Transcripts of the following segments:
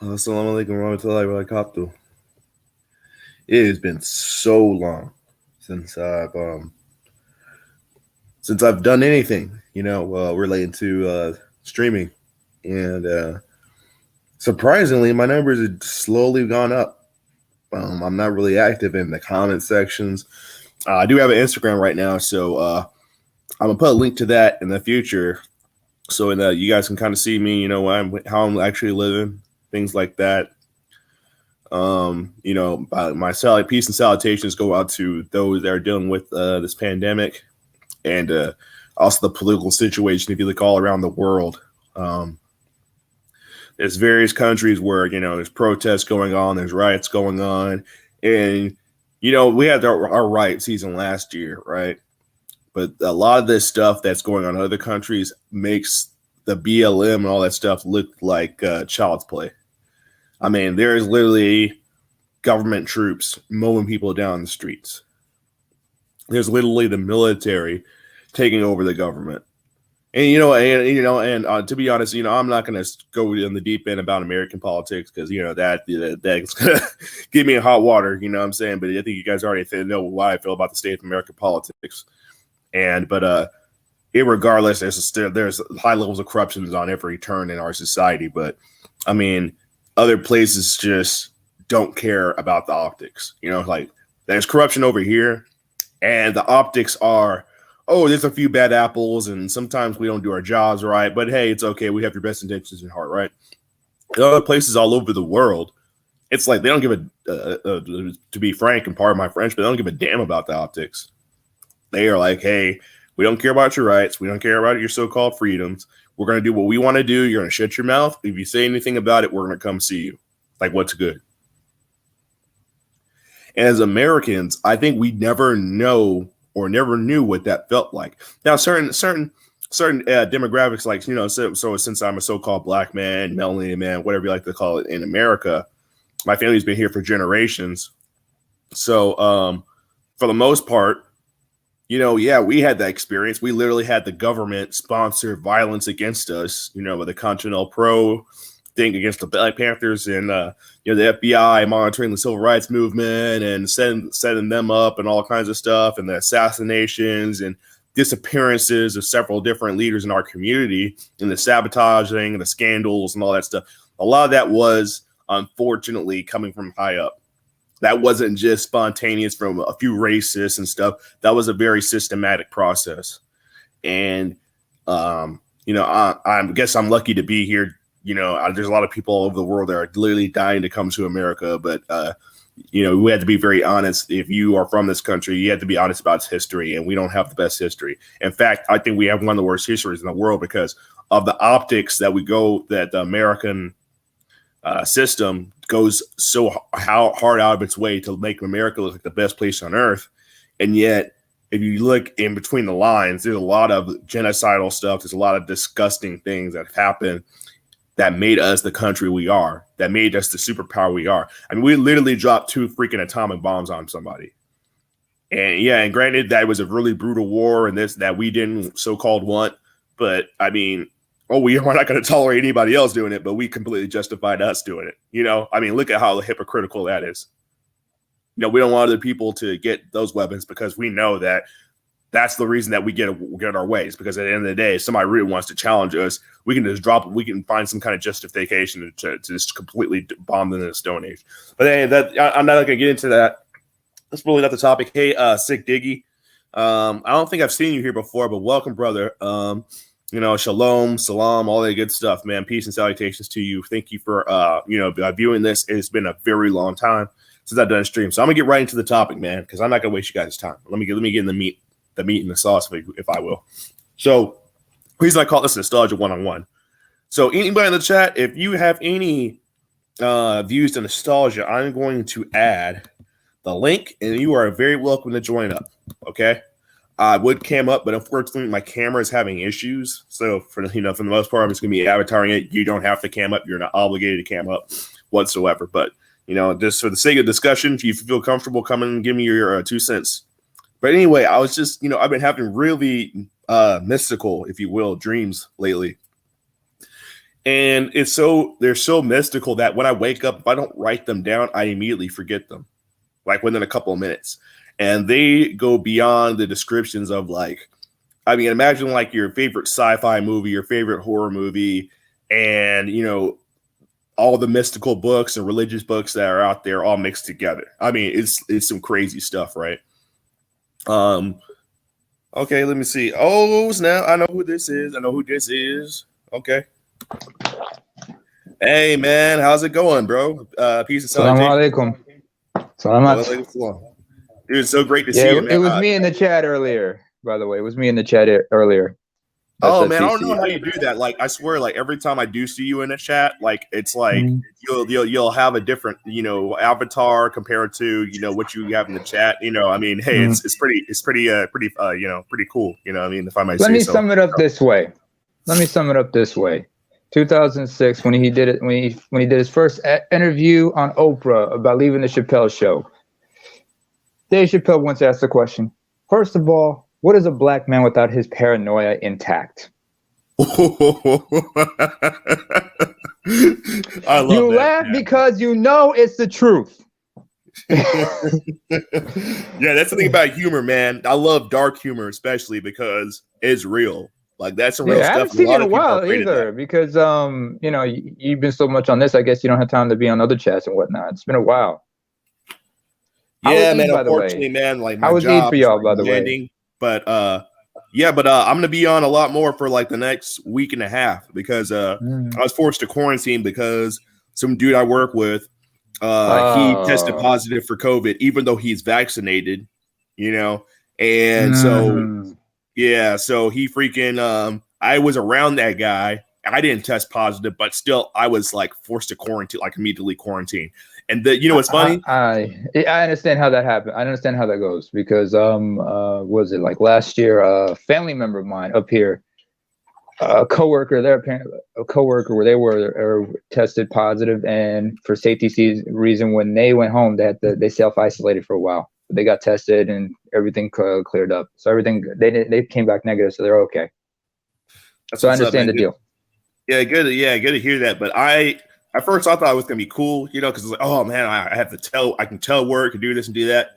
Assalamu alaikum warahmatullahi wabarakatuh. It has been so long since I've done anything, relating to streaming, and surprisingly, my numbers have slowly gone up. I'm not really active in the comment sections. I do have an Instagram right now, so I'm gonna put a link to that in the future, so that you guys can kind of see me, how I'm actually living, things like that. My peace and salutations go out to those that are dealing with this pandemic and also the political situation. If you look all around the world, there's various countries where there's protests going on, there's riots going on, and we had our riot season last year, right? But a lot of this stuff that's going on in other countries makes the BLM and all that stuff look like child's play. I mean, there's literally government troops mowing people down the streets. There's literally the military taking over the government. And to be honest, I'm not going to go in the deep end about American politics because that's going to get me in hot water. You know what I'm saying? But I think you guys already know why I feel about the state of American politics. But irregardless, there's high levels of corruption on every turn in our society. But I mean, other places just don't care about the optics. Like there's corruption over here, and the optics are, oh, there's a few bad apples, and sometimes we don't do our jobs right. But hey, it's okay. We have your best intentions in heart, right? In other places all over the world, it's like they don't give to be frank and pardon my French, but they don't give a damn about the optics. They are like, hey, we don't care about your rights. We don't care about your so-called freedoms. We're going to do what we want to do. You're going to shut your mouth. If you say anything about it, we're going to come see you. Like, what's good? And as Americans, I think we never know or never knew what that felt like. Now, certain demographics, like, so since I'm a so-called black man, melanated man, whatever you like to call it in America, my family's been here for generations. So for the most part, we had that experience. We literally had the government sponsor violence against us, with the Continental Pro thing against the Black Panthers and, the FBI monitoring the civil rights movement and setting them up and all kinds of stuff, and the assassinations and disappearances of several different leaders in our community and the sabotaging and the scandals and all that stuff. A lot of that was, unfortunately, coming from high up. That wasn't just spontaneous from a few racists and stuff. That was a very systematic process. And, I guess I'm lucky to be here. There's a lot of people all over the world that are literally dying to come to America. But, we had to be very honest. If you are from this country, you have to be honest about its history. And we don't have the best history. In fact, I think we have one of the worst histories in the world because of the optics that the American system goes so hard out of its way to make America look like the best place on earth. And yet, if you look in between the lines, there's a lot of genocidal stuff. There's a lot of disgusting things that have happened that made us the country we are, that made us the superpower we are. I mean, we literally dropped 2 freaking atomic bombs on somebody. And granted, that was a really brutal war and that we didn't so-called want. But I mean, we're not going to tolerate anybody else doing it, but we completely justified us doing it. I mean, look at how hypocritical that is. We don't want other people to get those weapons because we know that that's the reason that we get our ways. Because at the end of the day, if somebody really wants to challenge us, we can just drop it. We can find some kind of justification to just completely bomb them in the Stone Age. But hey, I'm not going to get into that. That's really not the topic. Hey, Sick Diggy. I don't think I've seen you here before, but welcome, brother. Shalom, salam, all that good stuff, man. Peace and salutations to you. Thank you for, viewing this. It's been a very long time since I've done a stream. So I'm going to get right into the topic, man, because I'm not going to waste you guys' time. Let me get in the meat and the sauce, if I will. So the reason I call this Nostalgia 101. So anybody in the chat, if you have any views to nostalgia, I'm going to add the link, and you are very welcome to join up, okay? I would cam up, but unfortunately, my camera is having issues. So for the most part, I'm just going to be avataring it. You don't have to cam up. You're not obligated to cam up whatsoever. But just for the sake of discussion, if you feel comfortable, come and give me your 2 cents. But anyway, I was just I've been having really mystical, if you will, dreams lately, And they're so mystical that when I wake up, if I don't write them down, I immediately forget them, like within a couple of minutes. And they go beyond the descriptions of like, I mean, imagine like your favorite sci-fi movie, your favorite horror movie, and all the mystical books and religious books that are out there all mixed together. I mean, it's some crazy stuff, right? Okay, let me see. Oh, now I know who this is. Okay. Hey man, how's it going, bro? Peace and salutation. Salamat. Dude, it's so great to see you, man. It was me in the chat earlier, by the way. It was me in the chat earlier. Oh man, I don't know how you do that. Like, I swear, like every time I do see you in the chat, like it's like you'll have a different avatar compared to what you have in the chat. I mean, hey, it's pretty cool. I mean, if I might say so. Let me sum it up this way. 2006, when he did his first interview on Oprah about leaving the Chappelle show, Dave Chappelle once asked the question, first of all, what is a black man without his paranoia intact? I love you laugh because you know it's the truth. Yeah, that's the thing about humor, man. I love dark humor, especially because it's real. Like, that's some real stuff. I haven't seen it in a while either because you've been so much on this. I guess you don't have time to be on other chats and whatnot. It's been a while. Yeah, man. Unfortunately, man, like my job for y'all, by the way. But I'm gonna be on a lot more for like the next week and a half because I was forced to quarantine because some dude I work with he tested positive for COVID, even though he's vaccinated, and so he freaking I was around that guy. I didn't test positive, but still I was like forced to quarantine, like immediately quarantine. And what's funny? I understand how that happened. I understand how that goes because was it like last year? A family member of mine up here, a coworker where they were tested positive, and for safety reason, when they went home, they self-isolated for a while. They got tested and everything cleared up. So everything they came back negative, so they're okay. So I understand the deal. Yeah, good. Yeah, good to hear that. But at first I thought it was gonna be cool, because it's like, oh man, I can telework and do this and do that,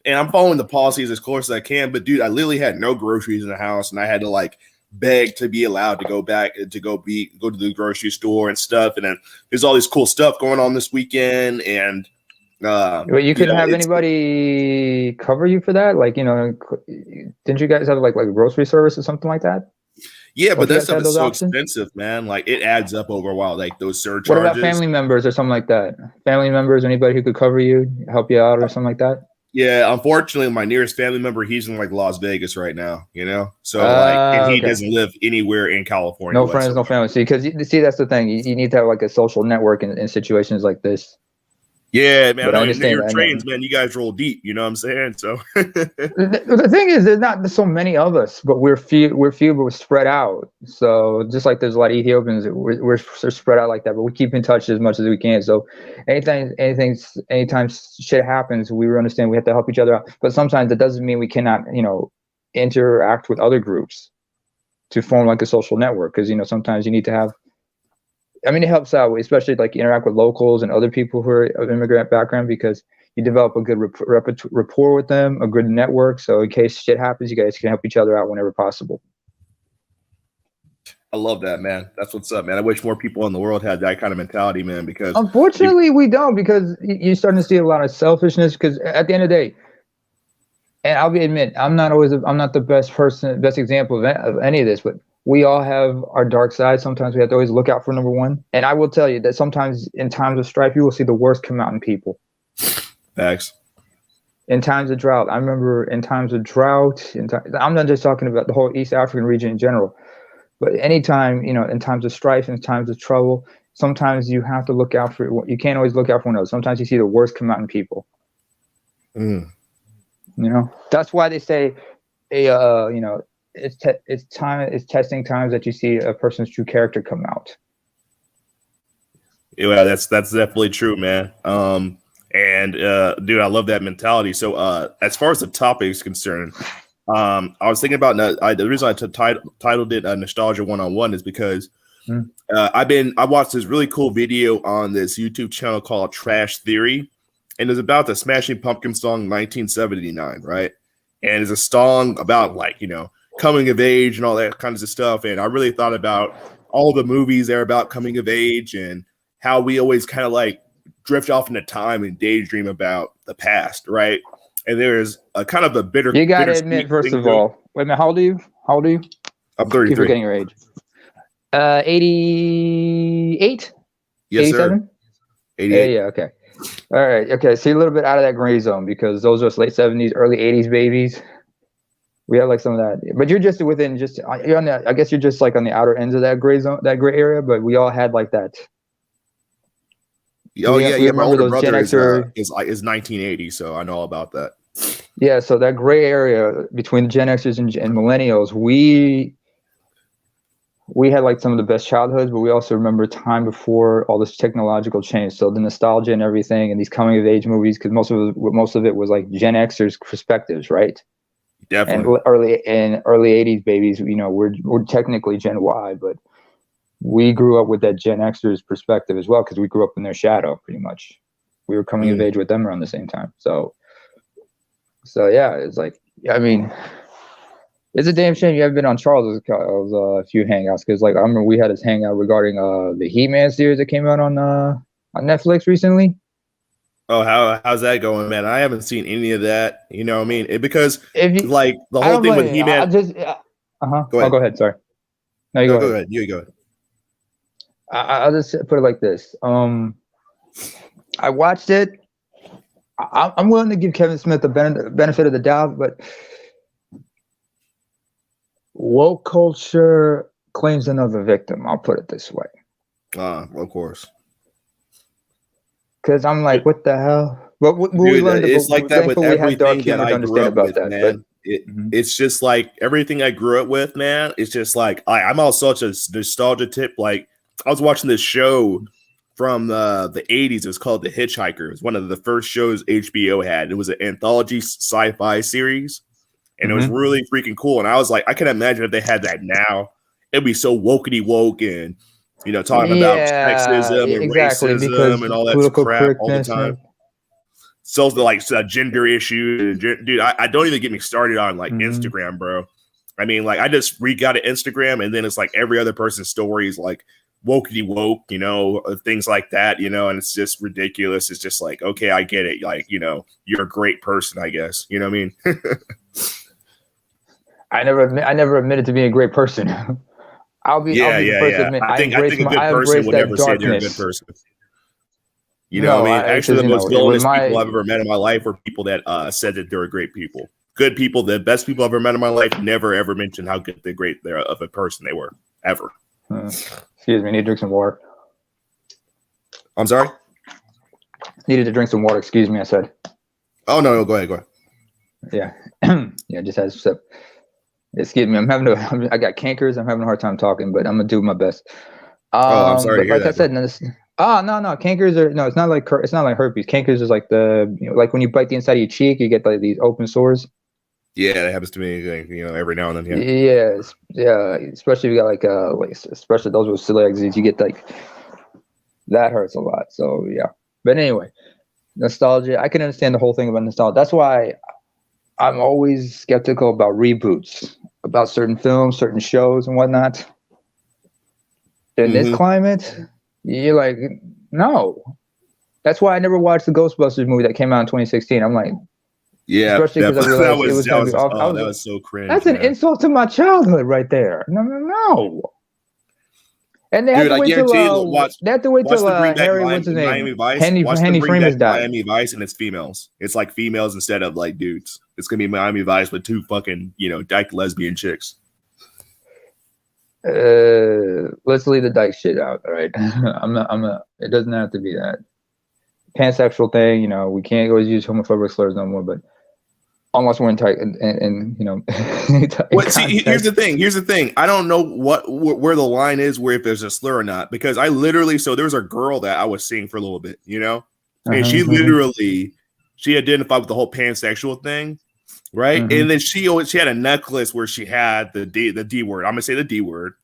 and I'm following the policies as close as I can. But dude, I literally had no groceries in the house, and I had to like beg to be allowed to go back to go to the grocery store and stuff. And then there's all this cool stuff going on this weekend, and you couldn't have anybody cover you for that, like didn't you guys have like a grocery service or something like that? Yeah, but that stuff is so expensive, man. Like, it adds up over a while, like those surcharges. What about family members or something like that? Family members, anybody who could cover you, help you out or something like that? Yeah, unfortunately, my nearest family member, he's in like Las Vegas right now, So and he doesn't live anywhere in California. No friends, no family. See, because that's the thing. You need to have like a social network in situations like this. Yeah, man. But I understand your trains, man. You guys roll deep. You know what I'm saying? So the thing is, there's not so many of us, but we're few, but we're spread out. So just like there's a lot of Ethiopians, we're spread out like that. But we keep in touch as much as we can. So anytime shit happens, we understand we have to help each other out. But sometimes that doesn't mean we cannot, interact with other groups to form like a social network. Because sometimes you need to have. I mean, it helps out, especially like interact with locals and other people who are of immigrant background, because you develop a good rapport with them, a good network. So in case shit happens, you guys can help each other out whenever possible. I love that, man. That's what's up, man. I wish more people in the world had that kind of mentality, man, because unfortunately we don't, because you're starting to see a lot of selfishness, because at the end of the day, and I'll admit, I'm not the best example of any of this, but we all have our dark side. Sometimes we have to always look out for number one. And I will tell you that sometimes in times of strife, you will see the worst come out in people. Facts. In times of drought. I remember in times of drought, I'm not just talking about the whole East African region in general, but anytime, in times of strife, in times of trouble, sometimes you have to look out for, you can't always look out for one another. Sometimes you see the worst come out in people. That's why they say, it's testing times that you see a person's true character come out. Yeah, that's definitely true, man. Dude, I love that mentality. So, as far as the topic is concerned, I was thinking about the reason I titled it Nostalgia 101 is because I watched this really cool video on this YouTube channel called Trash Theory, and it's about the Smashing Pumpkins song 1979, right? And it's a song about like, coming of age and all that kinds of stuff. And I really thought about all the movies that are about coming of age and how we always kind of like drift off into time and daydream about the past, right? And there's a kind of a bitter. You got to admit, first of all, wait a minute, how old are you? I'm 33. Keep forgetting your age. 88? Yes, 87? sir. 88. Yeah, okay. All right, okay. See, a little bit out of that gray zone because those are late 70s, early 80s babies. We have like some of that, but you're just within you're on the. I guess you're just like on the outer ends of that gray zone, that gray area. But we all had like that. Oh yeah. My older brother is 1980, so I know all about that. Yeah, so that gray area between the Gen Xers and millennials, we had like some of the best childhoods, but we also remember a time before all this technological change. So the nostalgia and everything, and these coming of age movies, because most of it was like Gen Xers perspectives, right? Definitely. And early 80s babies, we're technically Gen Y, but we grew up with that Gen Xers perspective as well because we grew up in their shadow pretty much. We were coming of age with them around the same time. So yeah, it's like, I mean, it's a damn shame you haven't been on Charles' a few hangouts because like I remember we had this hangout regarding the He-Man series that came out on Netflix recently. Oh, how's that going, man? I haven't seen any of that. You know what I mean? Because like the whole thing with He-Man. Go ahead. Oh, go ahead. Sorry. No, you go ahead. You go ahead. I'll just put it like this. I watched it. I'm willing to give Kevin Smith the benefit of the doubt, but woke culture claims another victim. I'll put it this way. Of course. Because I'm like, what the hell? But we learned it's like that with everything that I grew up with, man. But, it's just like everything I grew up with, man. It's just like I'm on such a nostalgia tip. Like I was watching this show from the 80s. It was called The Hitchhiker. It was one of the first shows HBO had. It was an anthology sci-fi series, and it was really freaking cool. And I was like, I can imagine if they had that now, it'd be so wokety woke and talking about sexism and racism and all that crap all the time. So like gender issues, dude. I don't even get me started on like Instagram, bro. I mean, like I just got an Instagram, and then it's like every other person's story is like wokety woke, things like that, and it's just ridiculous. It's just like, okay, I get it. Like, you're a great person, I guess. You know what I mean? I never admitted to being a great person. I'll be the first to admit, I think a good person would never say they're a good person. You know what I mean? Actually, the most villainous people I've ever met in my life were people that said that they were great people. Good people, the best people I've ever met in my life, never ever mentioned how good they're of a person they were, ever. Excuse me, need to drink some water. I'm sorry? Needed to drink some water, excuse me, I said. Oh, no, go ahead. Yeah. Yeah, just had a sip. Excuse me, I got cankers. I'm having a hard time talking, but I'm gonna do my best. I'm sorry to hear that. I said, no, cankers are it's not like herpes. Cankers is like like when you bite the inside of your cheek, you get like these open sores. Yeah, that happens to me, every now and then. Yeah, especially if you got like especially those with celiac disease, you get like that hurts a lot. So yeah, but anyway, nostalgia. I can understand the whole thing about nostalgia. That's why I'm always skeptical about reboots, about certain films, certain shows, and whatnot. In this climate, you're like, no. That's why I never watched the Ghostbusters movie that came out in 2016. I'm like, yeah, especially because I realized that was so cringe. That's an insult to my childhood right there. No. And they had to wait till Harry, what's his name? Henny Freeman's died. Miami Vice, and it's females. It's like females instead of like dudes. It's gonna be Miami Vice with two fucking dyke lesbian chicks. Let's leave the dyke shit out. All right, it doesn't have to be that pansexual thing. We can't always use homophobic slurs no more. But unless we're in tight and here's the thing. I don't know where the line is where if there's a slur or not, because I literally there was a girl that I was seeing for a little bit, and she literally she identified with the whole pansexual thing, right? And then she had a necklace where she had the D word. I'm gonna say the D word,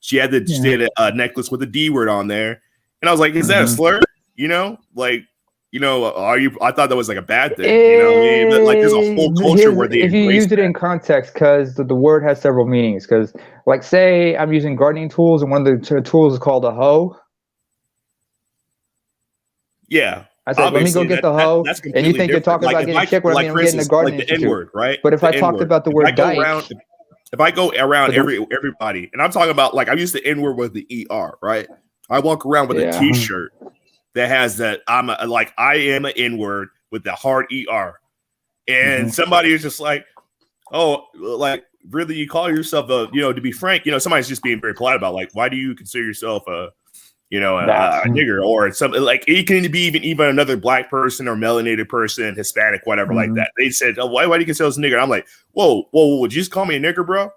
She had a necklace with a D word on there, and I was like, "Is that a slur?" You know, like, you know, I thought that was like a bad thing. You know what I mean? But, like, there's a whole culture where they if you use it in context, because the word has several meanings. Because, like, say I'm using gardening tools, and one of the tools is called a hoe. Yeah. I said, let me go get the hoe. And you think you're talking about getting a chick when I'm getting a gardening like the N-word, right? But if I talked about the word dyke, if I go around everybody, and I'm talking about, like, I use the N-word with the ER, right? I walk around with a T-shirt that has that I am an N-word with the hard ER, and somebody is just like, oh, like, really, you call yourself a, you know, to be frank, you know, somebody's just being very polite about, like, why do you consider yourself a, you know, a nigger, or something, like, it can be even another black person or melanated person, Hispanic, whatever, like that. They said, oh, why do you consider us a nigger? I'm like, whoa, would you just call me a nigger, bro?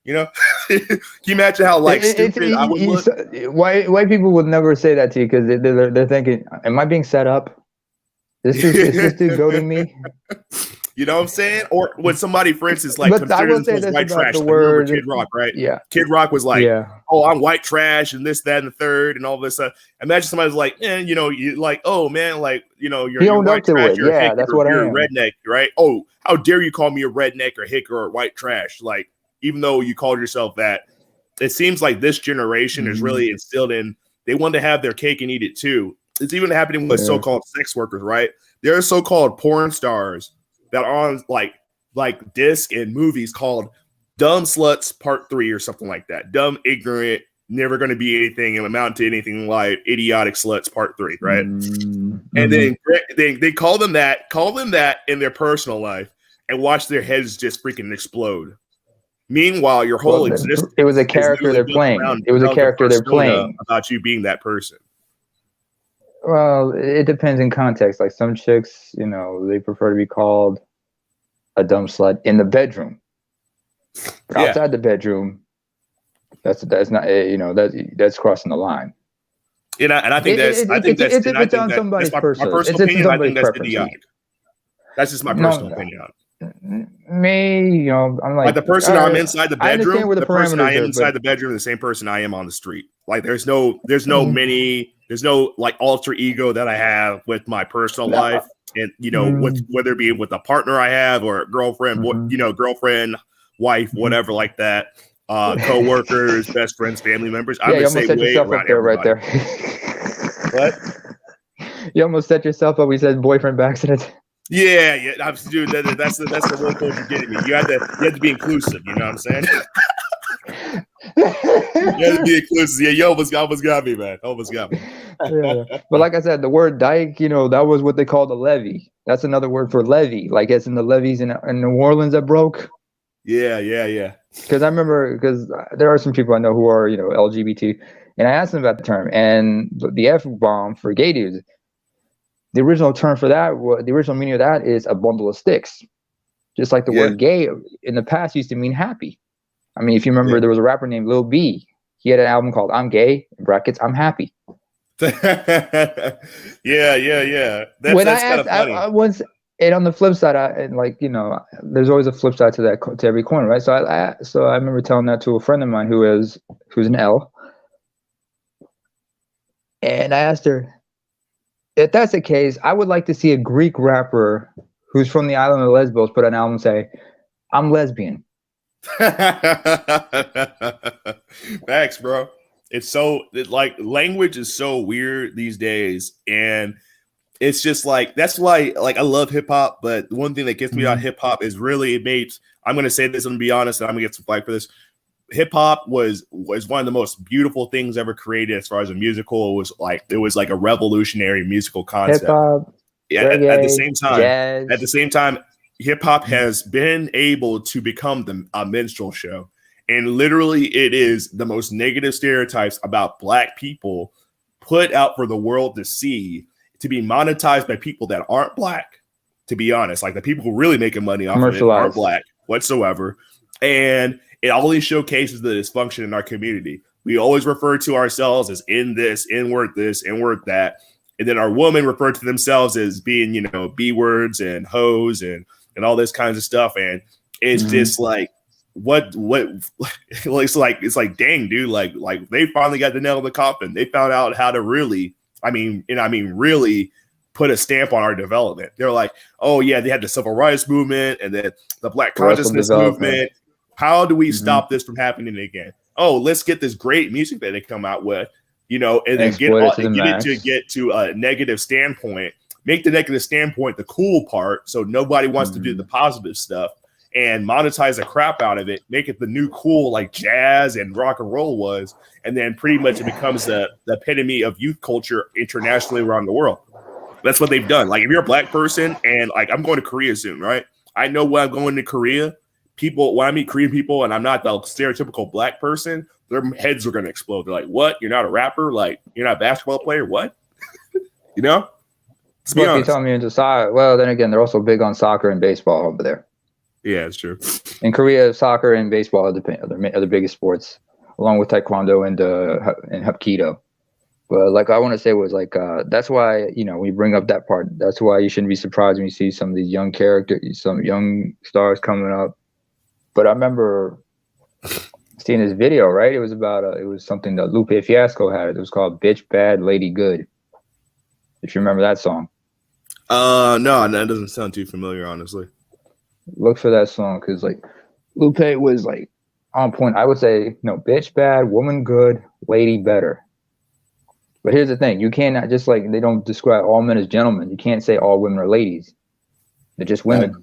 You know, can you imagine how, like, stupid I would look? White people would never say that to you, because they're thinking, am I being set up? Is this dude goading me? You know what I'm saying? Or when somebody, for instance, like, considers themselves white trash, like, remember Kid Rock, right? Yeah. Kid Rock was like, oh, I'm white trash and this, that, and the third, and all this stuff. Imagine somebody's like, you know, you like, oh man, like, you know, you're white trash, you're a hick, that's what you're a redneck, right? Oh, how dare you call me a redneck or hick or white trash? Like, even though you called yourself that, it seems like this generation is really instilled in, they want to have their cake and eat it too. It's even happening with so-called sex workers, right? There are so-called porn stars that are on like disc and movies called Dumb Sluts Part 3 or something like that. Dumb, ignorant, never going to be anything and amount to anything like Idiotic Sluts Part 3, right? And then they call them that in their personal life, and watch their heads just freaking explode. Meanwhile, your whole existence, it was a character they're playing. It was a character they're playing about you being that person. Well, it depends in context. Like, some chicks, you know, they prefer to be called a dumb slut in the bedroom. But outside the bedroom, that's not, you know, that's crossing the line. And I think that's my personal opinion. I think that's idiotic. That's just my personal opinion on it. Me, you know, I'm like the person I'm inside the bedroom, the person I am inside the bedroom, the same person I am on the street. Like, there's no like alter ego that I have with my personal life, and, you know, whether it be with a partner I have or a girlfriend, you know, girlfriend, wife, whatever, like that, co-workers, best friends, family members. I'm gonna say way around right there. What? You almost set yourself up. We said boyfriend by accident. Yeah, dude. That's the real code you're getting me. You have to be inclusive. You know what I'm saying? You have to be inclusive. Yeah, you almost got me, man. Almost got me. Yeah. But like I said, the word dyke, you know, that was what they called a levee. That's another word for levee. Like, it's in the levees in New Orleans that broke. Yeah. Because I remember, because there are some people I know who are, you know, LGBT, and I asked them about the term, and the F-bomb for gay dudes. The original term for that, the original meaning of that is a bundle of sticks. Just like the word gay in the past used to mean happy. I mean, if you remember, there was a rapper named Lil B. He had an album called I'm Gay, in brackets, I'm Happy. Yeah. When I asked, I once, and on the flip side, and, like, you know, there's always a flip side to every coin, right? So I remember telling that to a friend of mine who's an L. And I asked her, if that's the case, I would like to see a Greek rapper who's from the island of Lesbos put an album and say, I'm lesbian. Facts, bro. Like, language is so weird these days. And it's just like, that's why, like, I love hip hop. But one thing that gets me out of hip hop is really, I'm going to say this and be honest, and I'm going to get some flack for this. Hip hop was one of the most beautiful things ever created as far as a musical. It was like a revolutionary musical concept. Hip-hop, reggae, at the same time, hip hop has been able to become a minstrel show, and literally, it is the most negative stereotypes about Black people put out for the world to see, to be monetized by people that aren't Black. To be honest, like, the people who really making money off of it aren't Black whatsoever, and it always showcases the dysfunction in our community. We always refer to ourselves as in this, N-word this, N-word that. And then our women refer to themselves as being, B words and hoes and all this kinds of stuff. And it's just like, what it's like dang, dude, like they finally got the nail in the coffin. They found out how to really, really put a stamp on our development. They're like, oh yeah, they had the civil rights movement and then the Black consciousness movement. How do we stop this from happening again? Oh, let's get this great music that they come out with, and then get it to a negative standpoint. Make the negative standpoint the cool part, so nobody wants to do the positive stuff, and monetize the crap out of it. Make it the new cool, like jazz and rock and roll was, and then pretty much it becomes the epitome of youth culture internationally around the world. That's what they've done. Like if you're a Black person, and like I'm going to Korea soon, right? I know when I'm going to Korea, when I meet Korean people, and I'm not the stereotypical Black person, their heads are going to explode. They're like, "What? You're not a rapper? Like you're not a basketball player? What?" Let's be honest. You telling me into soccer? Well, then again, they're also big on soccer and baseball over there. Yeah, it's true. In Korea, soccer and baseball are the biggest sports, along with taekwondo and hapkido. But like I want to say was like that's why we bring up that part. That's why you shouldn't be surprised when you see some of these young characters, some young stars coming up. But I remember seeing this video. Right, it was about it was something that Lupe Fiasco had. It was called "Bitch Bad Lady Good." If you remember that song. No, that doesn't sound too familiar, honestly. Look for that song because like Lupe was like on point. I would say bitch bad, woman good, lady better. But here's the thing: you cannot just like they don't describe all men as gentlemen. You can't say all women are ladies. They're just women.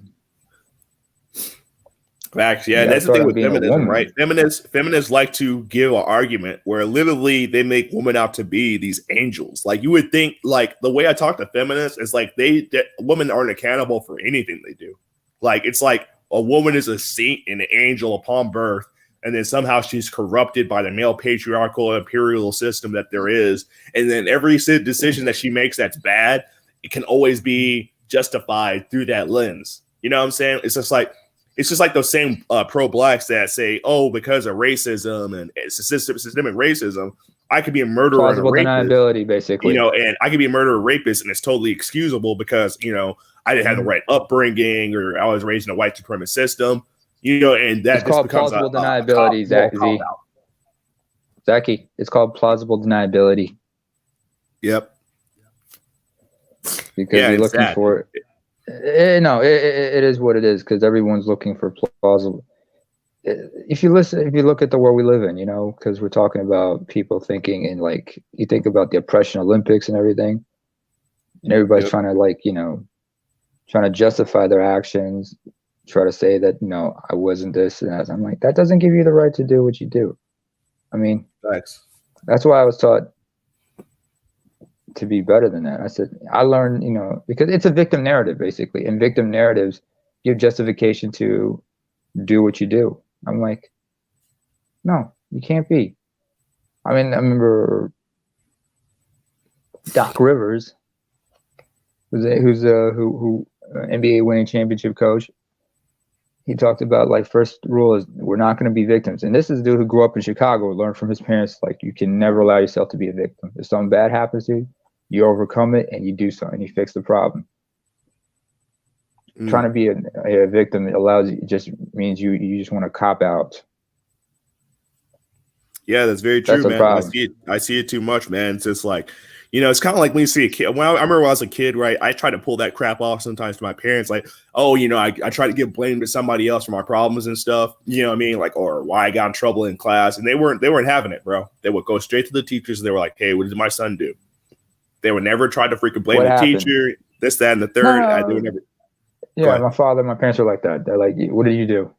Facts, yeah. That's the thing with feminism, right? Feminists like to give an argument where literally they make women out to be these angels. Like you would think, like the way I talk to feminists is like women aren't accountable for anything they do. Like it's like a woman is a saint and an angel upon birth, and then somehow she's corrupted by the male patriarchal imperial system that there is, and then every decision that she makes that's bad, it can always be justified through that lens. You know what I'm saying? It's just like those same pro-blacks that say, oh, because of racism and systemic racism, I could be a murderer and a rapist. Deniability, basically. And I could be a murderer or rapist, and it's totally excusable because, I didn't have the right upbringing or I was raised in a white supremacist system, and that it's called plausible deniability, Zachy. It's called plausible deniability. Yep. Because you're looking for it. It is what it is because everyone's looking for plausible. If you look at the world we live in, because we're talking about people thinking in like you think about the oppression Olympics and everything, and everybody's trying to trying to justify their actions, try to say that I wasn't this and that. I'm like that doesn't give you the right to do what you do. I mean, thanks. That's why I was taught to be better than that. I said, I learned, because it's a victim narrative, basically. And victim narratives give justification to do what you do. I'm like, no, you can't be. I mean, I remember Doc Rivers, who's NBA winning championship coach. He talked about first rule is we're not going to be victims. And this is a dude who grew up in Chicago, learned from his parents, you can never allow yourself to be a victim. If something bad happens to you, you overcome it and you do something. You fix the problem. Trying to be a victim just means you just want to cop out. Yeah, that's very true, man. I see it too much, man. It's just like, it's kind of like when you see a kid. I remember when I was a kid, right? I tried to pull that crap off sometimes to my parents, I try to give blame to somebody else for my problems and stuff. You know what I mean? Or why I got in trouble in class, and they weren't having it, bro. They would go straight to the teachers. And they were like, "Hey, what did my son do?" They would never try to freaking blame the teacher, this, that, and the third. They would never. Yeah, my parents are like that. They're like, "What did you do?"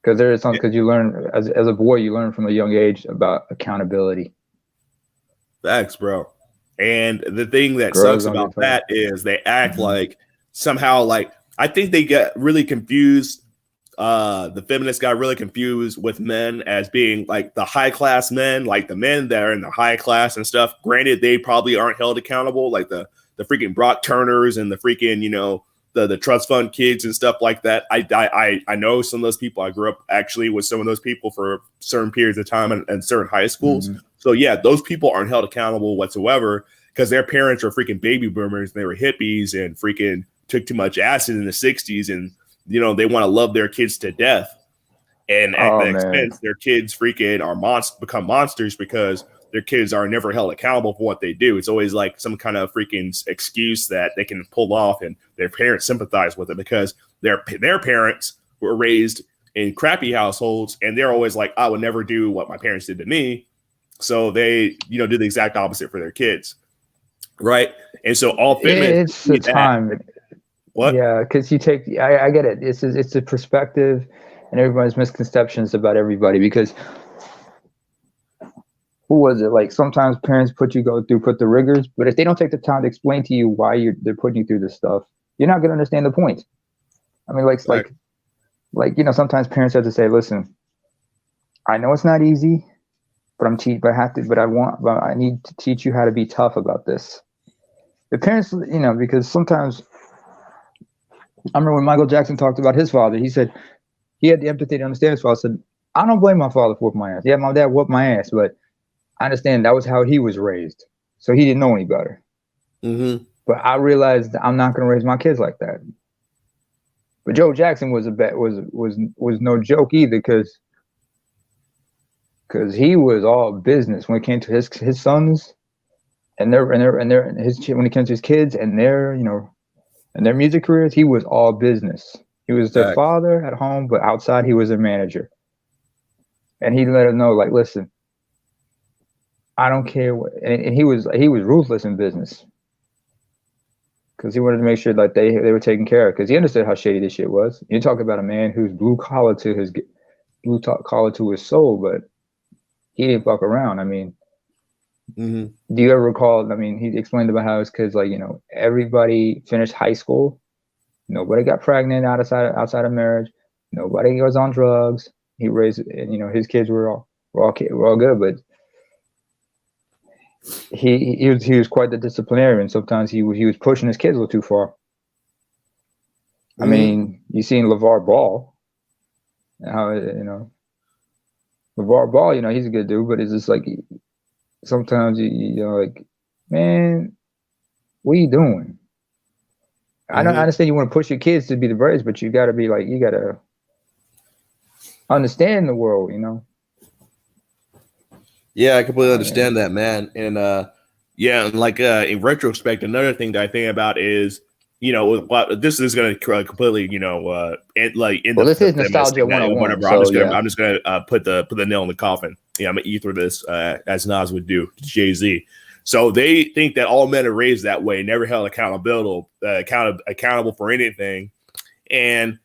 Because there is something. Because you learn as a boy, you learn from a young age about accountability. Facts, bro. And the thing that sucks about that is they act like somehow I think they get really confused. The feminists got really confused with men as being the high class men, the men that are in the high class and stuff. Granted, they probably aren't held accountable, the freaking Brock Turners and the freaking the trust fund kids and stuff like that. I know some of those people. I grew up actually with some of those people for certain periods of time in certain high schools. So yeah, those people aren't held accountable whatsoever because their parents are freaking baby boomers and they were hippies and freaking took too much acid in the 60s and they want to love their kids to death. and at Oh the man. expense, their kids freaking are become monsters because their kids are never held accountable for what they do. It's always like some kind of freaking excuse that they can pull off, and their parents sympathize with it because their parents were raised in crappy households, and they're always like, I would never do what my parents did to me. So they, do the exact opposite for their kids. Right. And so all feminists, it's the time. What? Yeah, because I get it. It's a perspective and everybody's misconceptions about everybody, because who was it? Like sometimes parents put the rigors, but if they don't take the time to explain to you why they're putting you through this stuff, you're not going to understand the point. I mean, like sometimes parents have to say, listen, I know it's not easy, but I need to teach you how to be tough about this. The parents, because sometimes I remember when Michael Jackson talked about his father, he said he had the empathy to understand his father. Said, I don't blame my father for whooping my ass. Yeah, my dad whooped my ass, but I understand that was how he was raised. So he didn't know any better. Mm-hmm. But I realized I'm not going to raise my kids like that. But Joe Jackson was no joke either, because he was all business when it came to his sons and when it came to his kids and their music careers. He was all business. He was their father at home, but outside he was a manager. And he let them know, like, listen, I don't care what, and he was ruthless in business, because he wanted to make sure that they were taken care of, because he understood how shady this shit was. You talk about a man who's blue collar to his soul, but he didn't fuck around. I mean, do you ever recall? I mean, he explained about how his kids, like, everybody finished high school, nobody got pregnant outside of marriage, nobody was on drugs. He raised, and his kids were all good, but he was quite the disciplinarian. Sometimes he was pushing his kids a little too far. I mean, you seen LeVar Ball, how LeVar Ball, he's a good dude, but it's just like sometimes like, man, what are you doing? I understand you want to push your kids to be the bravest, but you got to understand the world, Yeah, I completely understand that, man. And in retrospect, another thing that I think about is, this is going to completely, this is nostalgia 101. Whatever. So, I'm just gonna put the nail in the coffin. Yeah, I'm gonna eat through this as Nas would do to Jay-Z. So they think that all men are raised that way, never held accountable for anything, and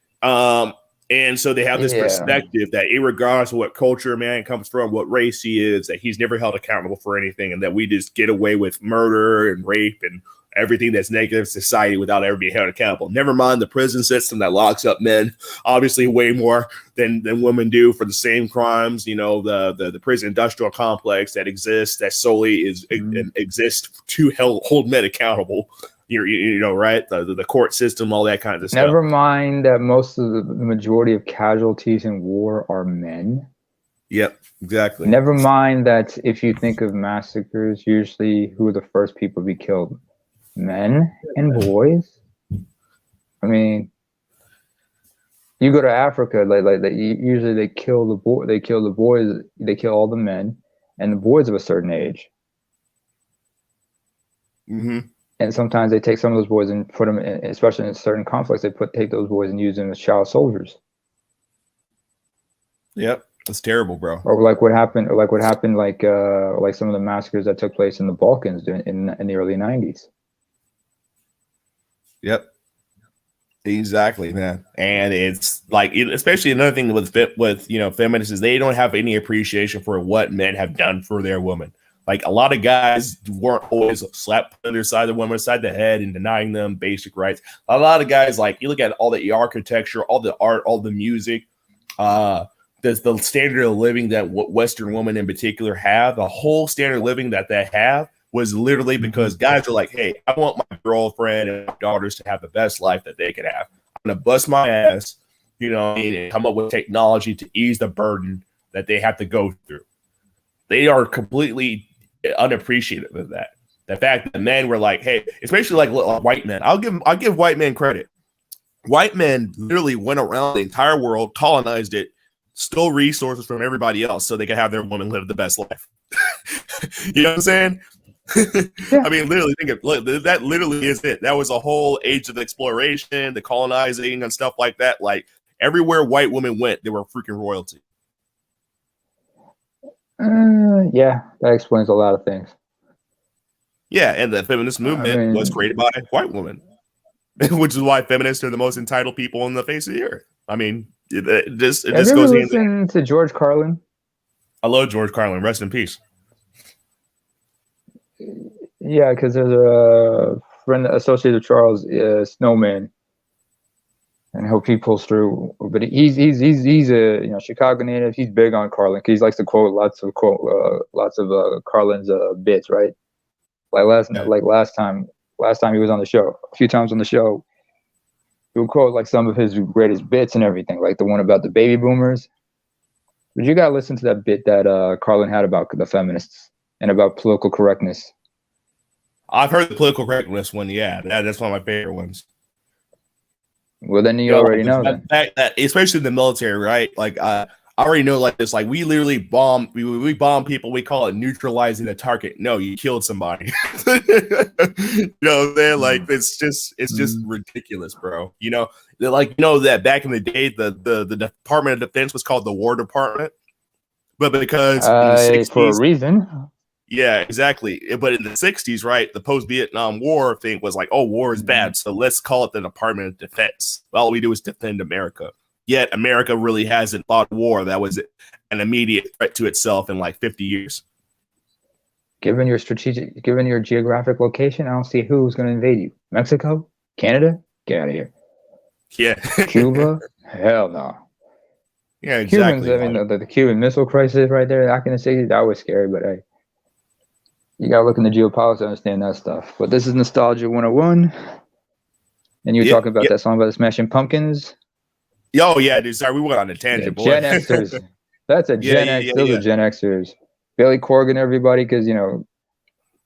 so they have this perspective that, irregardless of what culture a man comes from, what race he is, that he's never held accountable for anything, and that we just get away with murder and rape and everything that's negative in society without ever being held accountable. Never mind the prison system that locks up men, obviously way more than women do for the same crimes. The prison industrial complex that exists, that solely exists to hold men accountable. Right? The court system, all that kind of stuff. Never mind that most of the majority of casualties in war are men. Yep, exactly. Never mind that if you think of massacres, usually who are the first people to be killed? Men and boys. I mean, you go to Africa, usually they kill the boys, they kill all the men and the boys of a certain age. Mm-hmm. And sometimes they take some of those boys and put them in, especially in certain conflicts, take those boys and use them as child soldiers. Yep, that's terrible, bro. Or like what happened, like some of the massacres that took place in the Balkans in the early 90s. Yep, exactly, man. And it's like, especially another thing with feminists is they don't have any appreciation for what men have done for their women. Like, a lot of guys weren't always slapped on their side of the woman, side of the head, and denying them basic rights. A lot of guys, like, you look at all the architecture, all the art, all the music, the standard of living that Western women in particular have, the whole standard of living that they have was literally because guys are like, hey, I want my girlfriend and my daughters to have the best life that they could have. I'm going to bust my ass, and come up with technology to ease the burden that they have to go through. They are completely unappreciative of that. The fact that men were like, hey, especially like white men. I'll give white men credit. White men literally went around the entire world, colonized it, stole resources from everybody else so they could have their woman live the best life. You know what I'm saying? Yeah. I mean, literally, look, that literally is it. That was a whole age of exploration, the colonizing and stuff like that. Like everywhere white women went, they were freaking royalty. Yeah, that explains a lot of things. Yeah, and the feminist movement was created by white women, which is why feminists are the most entitled people on the face of the earth. I mean, it just goes listen to George Carlin. I love George Carlin. Rest in peace. Yeah, because there's a friend associated with Charles Snowman, and hope he pulls through. But he's a Chicago native. He's big on Carlin because he likes to quote lots of Carlin's bits, right? Like last time he was on the show, a few times on the show, he would quote like some of his greatest bits and everything, like the one about the baby boomers. But you gotta listen to that bit that Carlin had about the feminists and about political correctness. I've heard the political correctness one. Yeah, that's one of my favorite ones. Well, then you already know that, especially in the military, right? Like, I already know like this. Like, we literally bomb. We bomb people. We call it neutralizing the target. No, you killed somebody. You know, they're like it's just ridiculous, bro. You know, that back in the day, the Department of Defense was called the War Department, but because in the 60s, for a reason. Yeah, exactly. But in the 60s, right, the post-Vietnam War thing was like, oh, war is bad, so let's call it the Department of Defense. All we do is defend America. Yet America really hasn't fought a war that was an immediate threat to itself in like 50 years. Given your geographic location, I don't see who's going to invade you. Mexico? Canada? Get out of here. Yeah. Cuba? Hell no. Yeah, exactly. Cubans, I mean, the Cuban Missile Crisis right there, I can say that was scary, but hey. You gotta look in the geopolitics to understand that stuff. But this is Nostalgia 101. And you're talking about that song about the Smashing Pumpkins. Oh, yeah, dude. Sorry, we went on a tangent, boy. Gen Xers. That's a Gen X. Those are Gen Xers. Billy Corgan, everybody, because,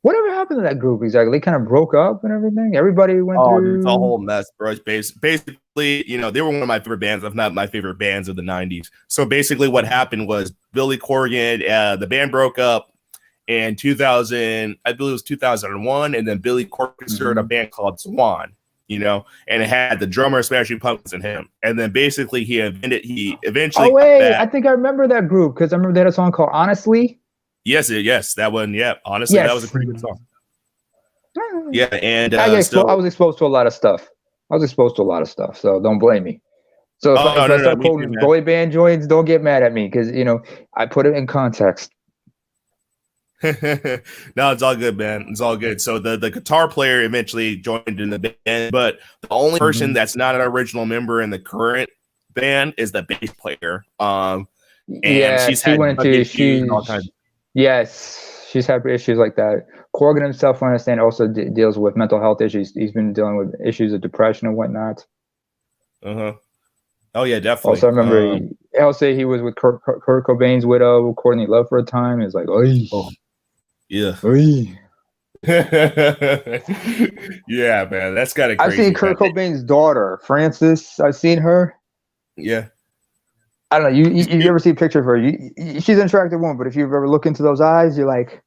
whatever happened to that group exactly? They kind of broke up and everything. Everybody went through. Dude, it's a whole mess, bro. Basically, they were one of my favorite bands, if not my favorite bands of the 90s. So basically what happened was Billy Corgan, the band broke up. In 2000, I believe it was 2001, and then Billy Corgan started a band called Swan, and it had the drummer Smashing Pumpkins and him. And then basically he eventually. Oh wait, I think I remember that group because I remember they had a song called Honestly. Yes, that one. Yeah, honestly, that was a pretty good song. Yeah, and I was exposed to a lot of stuff. So don't blame me. So if I start quoting boy band joints, don't get mad at me because I put it in context. No, it's all good, man. It's all good. So the guitar player eventually joined in the band, but the only person that's not an original member in the current band is the bass player. And she's had issues like that. Corgan himself, I understand, also deals with mental health issues. He's been dealing with issues of depression and whatnot. Oh yeah, definitely. Also, I remember I'll say he was with Kurt Cobain's widow, Courtney Love, for a time. It's like, yeah. Yeah, man, that's kind of crazy. I've seen Kurt Cobain's daughter, Frances. I've seen her. Yeah. I don't know. You ever see a picture of her? She's an attractive woman, but if you ever look into those eyes, you're like,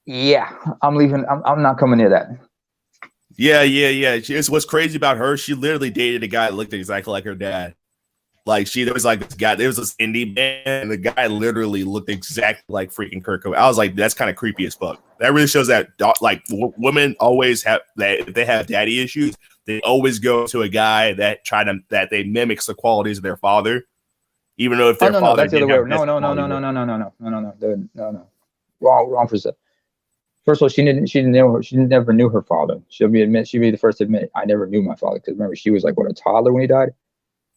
yeah, I'm leaving. I'm not coming near that. Yeah. What's crazy about her, she literally dated a guy that looked exactly like her dad. Like there was this indie band, and the guy literally looked exactly like freaking Kurt Cobain. I was like, that's kind of creepy as fuck. That really shows that women always have that. If they have daddy issues, they always go to a guy that they mimics the qualities of their father, even though if their father. That's the other way. No. Wrong for that. First of all, she never knew her father. She'd be the first to admit, I never knew my father, because remember, she was like a toddler when he died.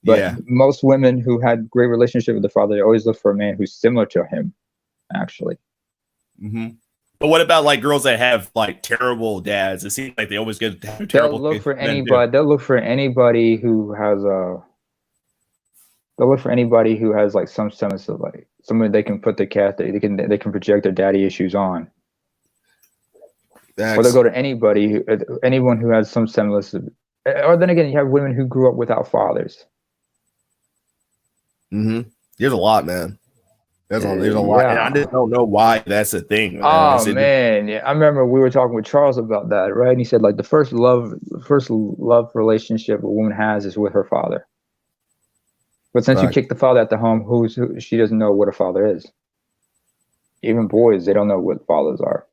But most women who had great relationship with the father, they always look for a man who's similar to him, actually. But what about girls that have terrible dads? It seems like they always get terrible. They'll look for anybody who has some semblance of somebody they can put they can project their daddy issues on. Or they'll go to anyone who has some semblance of. Or then again, you have women who grew up without fathers. There's a lot, man. There's a lot, and I just don't know why that's a thing. Man. Oh man, yeah, I remember we were talking with Charles about that, right? And he said like the first love relationship a woman has is with her father. But since you kick the father out the home, she doesn't know what a father is. Even boys, they don't know what fathers are.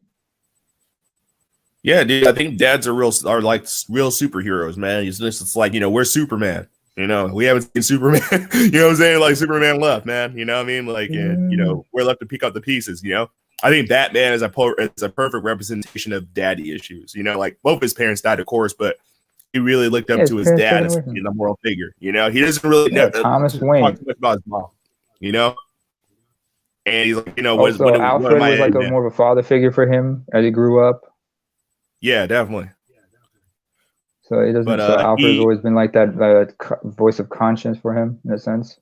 Yeah, dude, I think dads are like real superheroes, man. It's like, we're Superman. We haven't seen Superman. You know what I'm saying? Like Superman left, man. You know what I mean? Like, and we're left to pick up the pieces. I think Batman is a perfect representation of daddy issues. Like both his parents died, of course, but he really looked up to his dad as being a moral figure. He doesn't really know Thomas Wayne talk too much about his mom. And he's like, also, Alfred was like more of a father figure for him as he grew up. Yeah, definitely. So he doesn't. So Alfred's always been like that voice of conscience for him in a sense.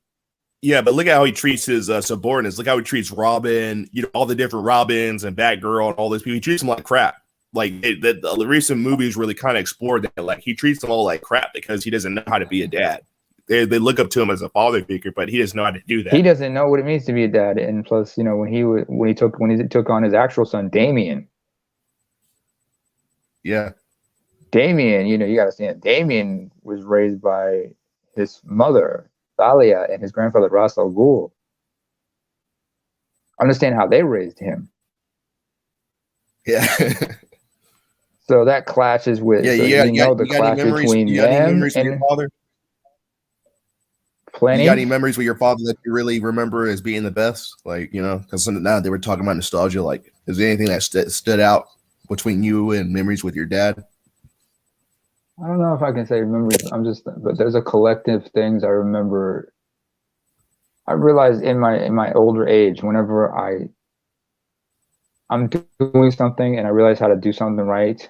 Yeah, but look at how he treats his subordinates. Look how he treats Robin. All the different Robins and Batgirl and all those people. He treats them like crap. Like the recent movies really kind of explored that. Like he treats them all like crap because he doesn't know how to be a dad. They look up to him as a father figure, but he doesn't know how to do that. He doesn't know what it means to be a dad. And plus, when he took on his actual son, Damian. Yeah. Damian, you got to see it. Damian was raised by his mother, Thalia, and his grandfather, Ras Al Ghul. Understand how they raised him. Yeah. So that clashes with the clash between them and your father. Plenty. You got any memories with your father that you really remember as being the best? Like, because now they were talking about nostalgia. Like, is there anything that stood out between you and memories with your dad? I don't know if I can say memories. But there's a collective things I remember. I realized in my older age, whenever I'm doing something and I realize how to do something right.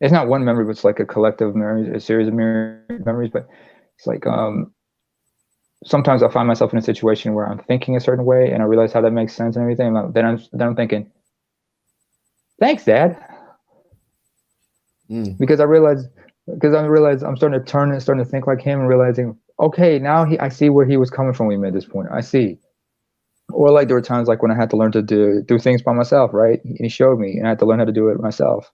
It's not one memory, but it's like a collective memories, a series of memories. But it's like sometimes I find myself in a situation where I'm thinking a certain way and I realize how that makes sense and everything. And then I'm thinking, thanks, Dad. Because I realize I'm starting to think like him and realizing, okay, now I see where he was coming from when we made this point. I see. Or like there were times like when I had to learn to do things by myself, right? And he showed me and I had to learn how to do it myself.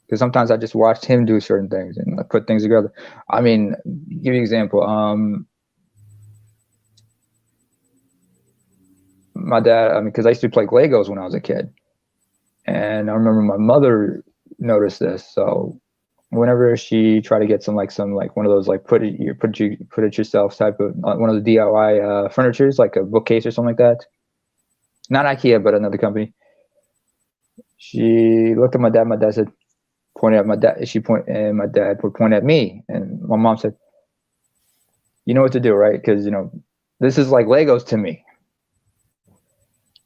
Because sometimes I just watched him do certain things and like, put things together. I mean, give you an example. My dad, because I used to play Legos when I was a kid. And I remember my mother noticed this. So whenever she tried to get some one of those like put it yourself type of one of the DIY furnitures, like a bookcase or something like that. Not IKEA, but another company. She looked at my dad. My dad said, pointed at my dad. And my dad would point at me. And my mom said, "You know what to do, right? Because this is like Legos to me."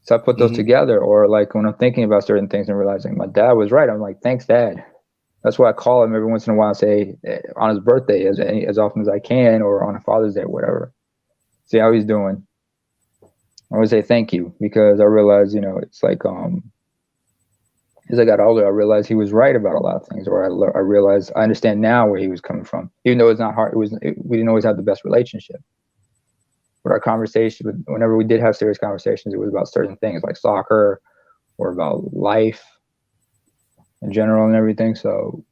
So I put those together, or like when I'm thinking about certain things and realizing my dad was right, I'm like, thanks, Dad. That's why I call him every once in a while and say on his birthday as often as I can, or on a Father's Day, whatever. See how he's doing. I would say thank you because I realized, it's like as I got older, I realized he was right about a lot of things, or I realized I understand now where he was coming from, even though it's not hard. We didn't always have the best relationship. But our conversation, whenever we did have serious conversations, it was about certain things like soccer or about life in general and everything. So,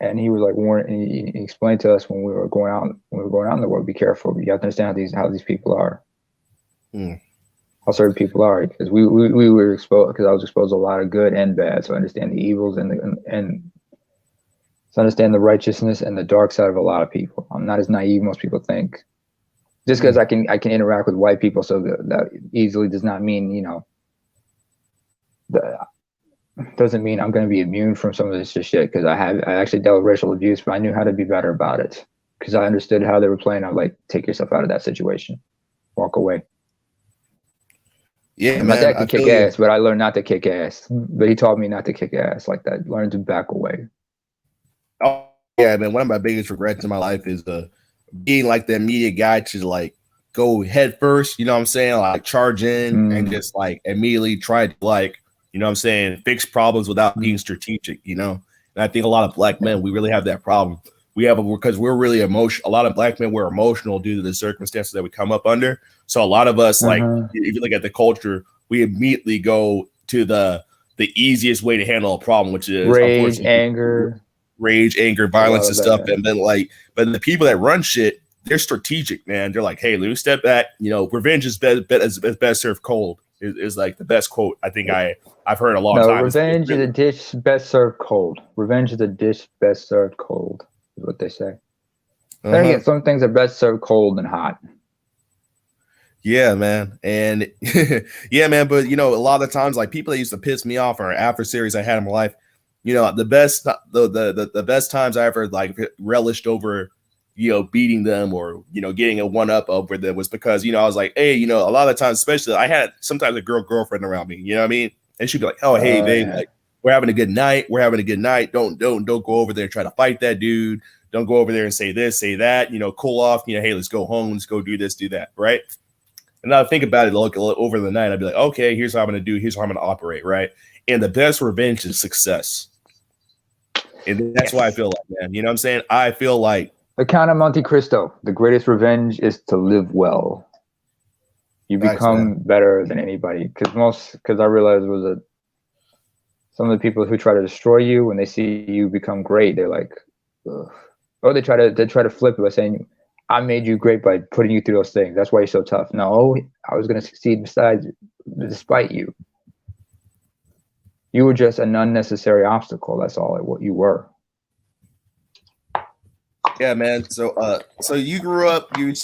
and he was like, he explained to us when we were going out in the world, be careful. You have to understand how these people are, how certain people are, because we were exposed, because I was exposed to a lot of good and bad. So I understand the evils and so understand the righteousness and the dark side of a lot of people. I'm not as naive most people think. Just because I can interact with white people, so that easily does not mean doesn't mean I'm going to be immune from some of this shit. Because I actually dealt with racial abuse, but I knew how to be better about it because I understood how they were playing. I was like, take yourself out of that situation, walk away. Yeah, and my dad could kick ass, but I learned not to kick ass. But he taught me not to kick ass like that. Learn to back away. Oh yeah, man. One of my biggest regrets in my life is being like the immediate guy to like go head first, what I'm saying? Like charge in and just like immediately try to like, what I'm saying, fix problems without being strategic, And I think a lot of black men, we really have that problem. because we're really emotional. A lot of black men were emotional due to the circumstances that we come up under. So a lot of us, like, if you look at the culture, we immediately go to the easiest way to handle a problem, which is rage, anger, violence, and stuff. And then but the people that run shit, they're strategic, man. They're like, hey, let me step back. Revenge is best served cold. Is like the best quote I think I've heard a long time. Revenge is a dish best served cold. Revenge is a dish best served cold, is what they say. Then again, some things are best served cold and hot. Yeah, man. And yeah, man. But a lot of times, like, people that used to piss me off or adversaries I had in my life, the best times I ever like relished over beating them or getting a one up over them was because I was like, hey, a lot of times, especially I had sometimes a girlfriend around me, you know what I mean? And she'd be like, oh, hey, babe, like, we're having a good night. Don't go over there and try to fight that dude. Don't go over there and say this, say that, cool off, hey, let's go home, let's go do this, do that, right? And I think about it, look over the night, I'd be like, okay, here's how I'm going to do, here's how I'm going to operate, right? And the best revenge is success. And that's why I feel like, man, you know what I'm saying? I feel like the Count of Monte Cristo, the greatest revenge is to live well. You become better than anybody. Because I realized some of the people who try to destroy you, when they see you become great, they're like, ugh. Or they try to flip it by saying, I made you great by putting you through those things. That's why you're so tough. No, I was going to succeed despite you. You were just an unnecessary obstacle. That's all what you were. Yeah, man. So you grew up in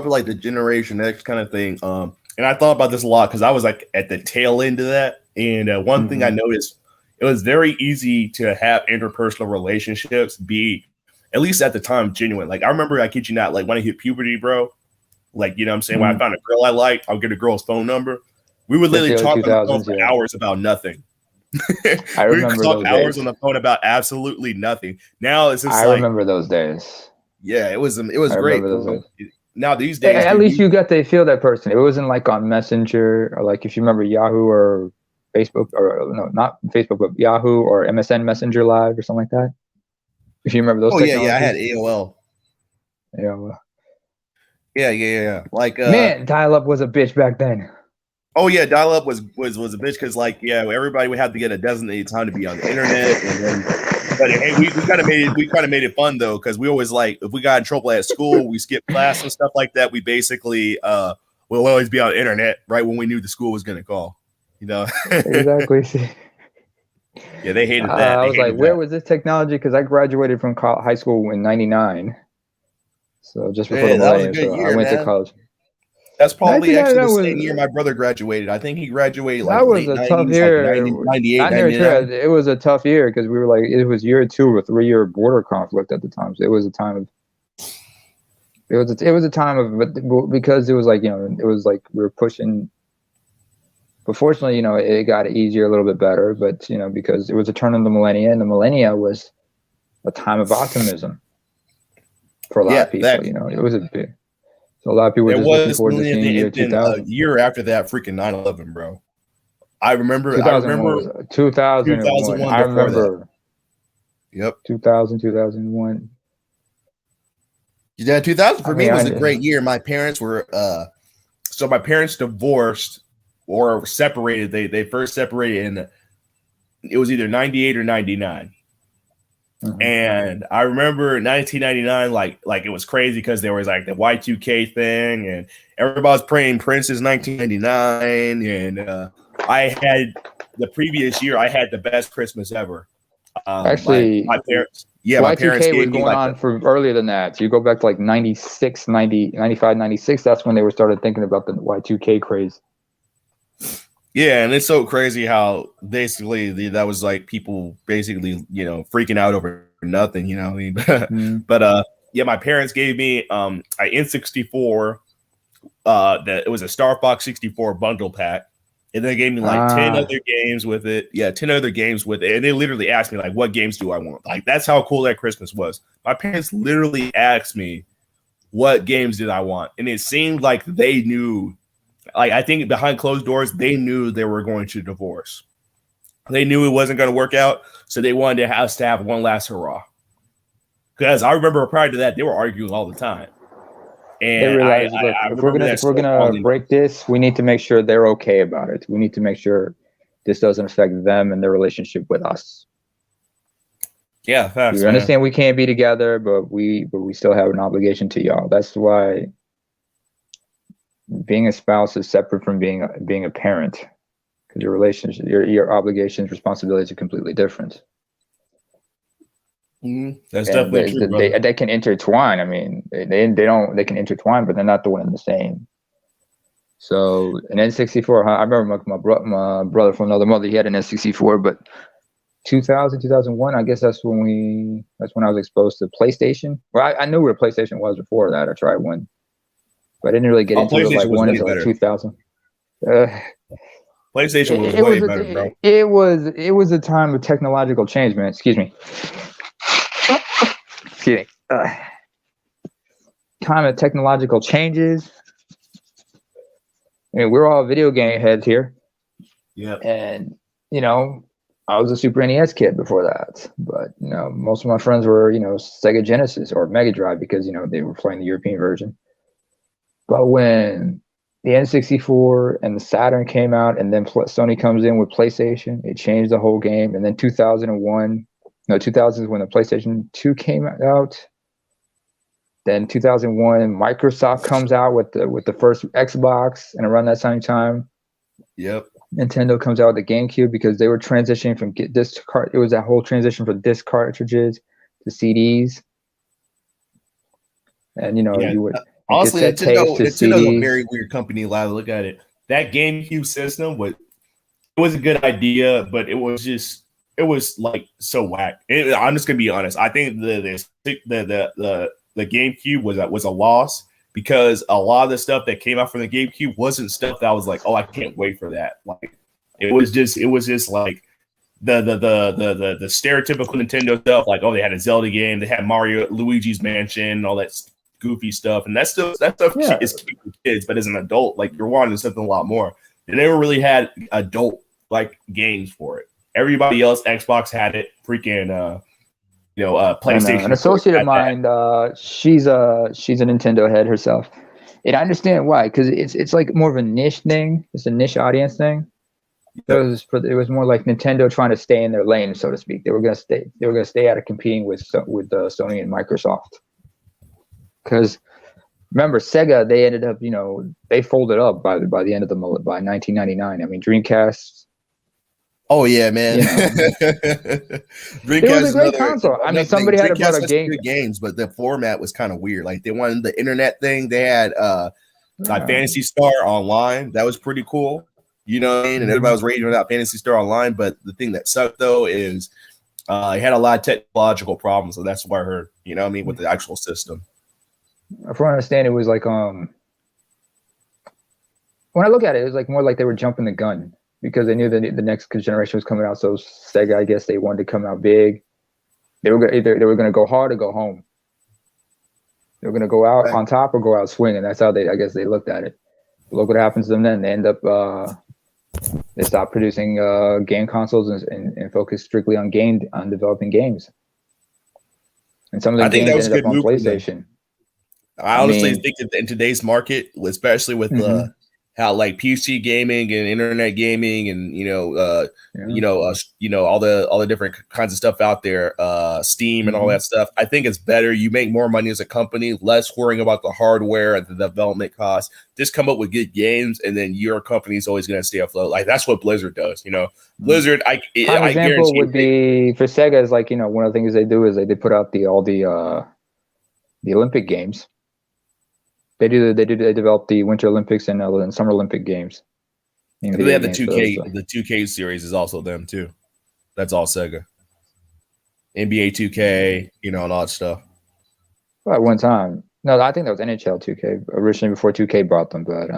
like the Generation X kind of thing. And I thought about this a lot because I was like at the tail end of that. And one thing I noticed, it was very easy to have interpersonal relationships be, at least at the time, genuine. Like, I remember, I kid you not, like when I hit puberty, bro, like, what I'm saying? When I found a girl I liked, I'll get a girl's phone number. We would literally talk on the phone for hours about nothing. I remember we talk hours on the phone about absolutely nothing. Now it's just I remember those days. Yeah, it was great. Now these days, at least you got to feel that person. It wasn't like on Messenger or like if you remember Yahoo or Facebook or no, not Facebook, but Yahoo or MSN Messenger Live or something like that. If you remember those. Oh yeah, I had AOL. Yeah. Like man, dial-up was a bitch back then. Oh yeah, dial-up was a bitch because everybody would have to get a designated time to be on the internet, and then, but hey, we kind of made it fun though because we always if we got in trouble at school, we skipped class and stuff like that. We basically we'll always be on the internet right when we knew the school was gonna call, Exactly. Yeah, they hated that. I was like, where was this technology? Because I graduated from high school in '99, so just before the millennium. So I went to college. That's probably actually the same year my brother graduated. I think he graduated like late 90s, tough year. Like 98, 99. It was a tough year because we were like, it was year 2 of a 3-year border conflict at the time. So it was a time of, because it was like, it was like we were pushing. But fortunately, it got easier, a little bit better. But, because it was a turn of the millennia, and the millennia was a time of optimism for a lot of people. It was a big. So a lot of people were just looking forward to seeing year 2000. A year after that, freaking 9/11, bro. I remember 2001. I remember. That. Yep. 2001. Yeah, 2000 for me was a great year. My parents were my parents divorced or separated. They first separated in it was either 98 or 99. And I remember 1999, like it was crazy because there was like the Y2K thing, and everybody was praying Prince's 1999. And I had the previous year, I had the best Christmas ever. Actually, my parents, my parents was going on for earlier than that. So you go back to like 96, 90, 95, 96. That's when they started thinking about the Y2K craze. Yeah, and it's so crazy how basically that was like people basically, freaking out over nothing, But yeah, my parents gave me an N64 that it was a Star Fox 64 bundle pack. And they gave me like 10 other games with it. Yeah, 10 other games with it. And they literally asked me like, what games do I want? Like, that's how cool that Christmas was. My parents literally asked me what games did I want. And it seemed like they knew. Like, I think behind closed doors, they knew they were going to divorce. They knew it wasn't going to work out, so they wanted us to have one last hurrah. Because I remember prior to that, they were arguing all the time. They And realized, look, I if we're remember that gonna break this, we need to make sure they're okay about it. We need to make sure this doesn't affect them and their relationship with us. Yeah, facts, We understand we can't be together, but we still have an obligation to y'all. That's why being a spouse is separate from being a parent, because your relationship, your obligations, responsibilities are completely different. That's definitely true, brother. They can intertwine. I mean, they can intertwine, but they're not the one and the same. So an N64, I remember my brother from another mother, he had an N64, but 2000, 2001, I guess that's when I was exposed to PlayStation. Well, I knew what a PlayStation was before that. I tried one, but I didn't really get into it like one until like 2000. PlayStation was way better, bro. It was a time of technological change, man. Excuse me. Excuse me. Time of technological changes. I mean, we're all video game heads here. Yeah. And, you know, I was a Super NES kid before that. But, you know, most of my friends were, you know, Sega Genesis or Mega Drive because, you know, they were playing the European version. But when the N64 and the Saturn came out and then Sony comes in with PlayStation, it changed the whole game. And then 2000 is when the PlayStation 2 came out. Then 2001, Microsoft comes out with the first Xbox, and around that same time, yep, Nintendo comes out with the GameCube because they were transitioning from disc card. It was that whole transition from disc cartridges to CDs, and you know you would honestly Nintendo's CDs. a very weird company. Look at it. That GameCube system was a good idea, but it was like so whack. I'm just gonna be honest. I think the GameCube was a loss because a lot of the stuff that came out from the GameCube wasn't stuff that I was like, oh, I can't wait for that. Like it was just like the stereotypical Nintendo stuff. Like, oh, they had a Zelda game, they had Luigi's Mansion, all that goofy stuff, and that stuff is cute for kids, but as an adult, like you're wanting something a lot more. They never really had adult like games for it. Everybody else, Xbox had it, freaking PlayStation. An associate of mine, she's a Nintendo head herself, and I understand why, because it's like more of a niche thing. It's a niche audience thing. Yep. It was more like Nintendo trying to stay in their lane, so to speak. They were gonna stay out of competing with Sony and Microsoft. Because remember, Sega, they ended up, you know, they folded up by the end of by 1999. I mean, Dreamcast. Oh yeah, man. You know, Dreamcast it was a great console. I mean, somebody had about a game. Good games, but the format was kind of weird. Like they wanted the internet thing. They had like Phantasy Star Online. That was pretty cool. You know what I mean? And everybody was raving about Phantasy Star Online. But the thing that sucked though is it had a lot of technological problems. So that's what I heard. You know what I mean? With the actual system. From what I understand, it was like when I look at it, it was like more like they were jumping the gun. Because they knew that the next generation was coming out, so Sega, I guess, they wanted to come out big. They were going to go hard or go home. They were going to go out on top or go out swinging. That's how they looked at it. But look what happens to them then. They end up they stop producing game consoles and focus strictly on developing games. And some of the games ended up on PlayStation. I honestly think that in today's market, especially with how like PC gaming and internet gaming and all the different kinds of stuff out there, Steam and all that stuff. I think it's better. You make more money as a company, less worrying about the hardware and the development costs. Just come up with good games, and then your company is always going to stay afloat. Like that's what Blizzard does. You know, Blizzard. An example would be for Sega is like one of the things they do is they put out the Olympic Games. They develop the Winter Olympics and Summer Olympic Games. And they have the 2K. The 2K series is also them too. That's all Sega. NBA 2K, and all that stuff. Well, at one time, no, I think that was NHL 2K originally before 2K bought them. But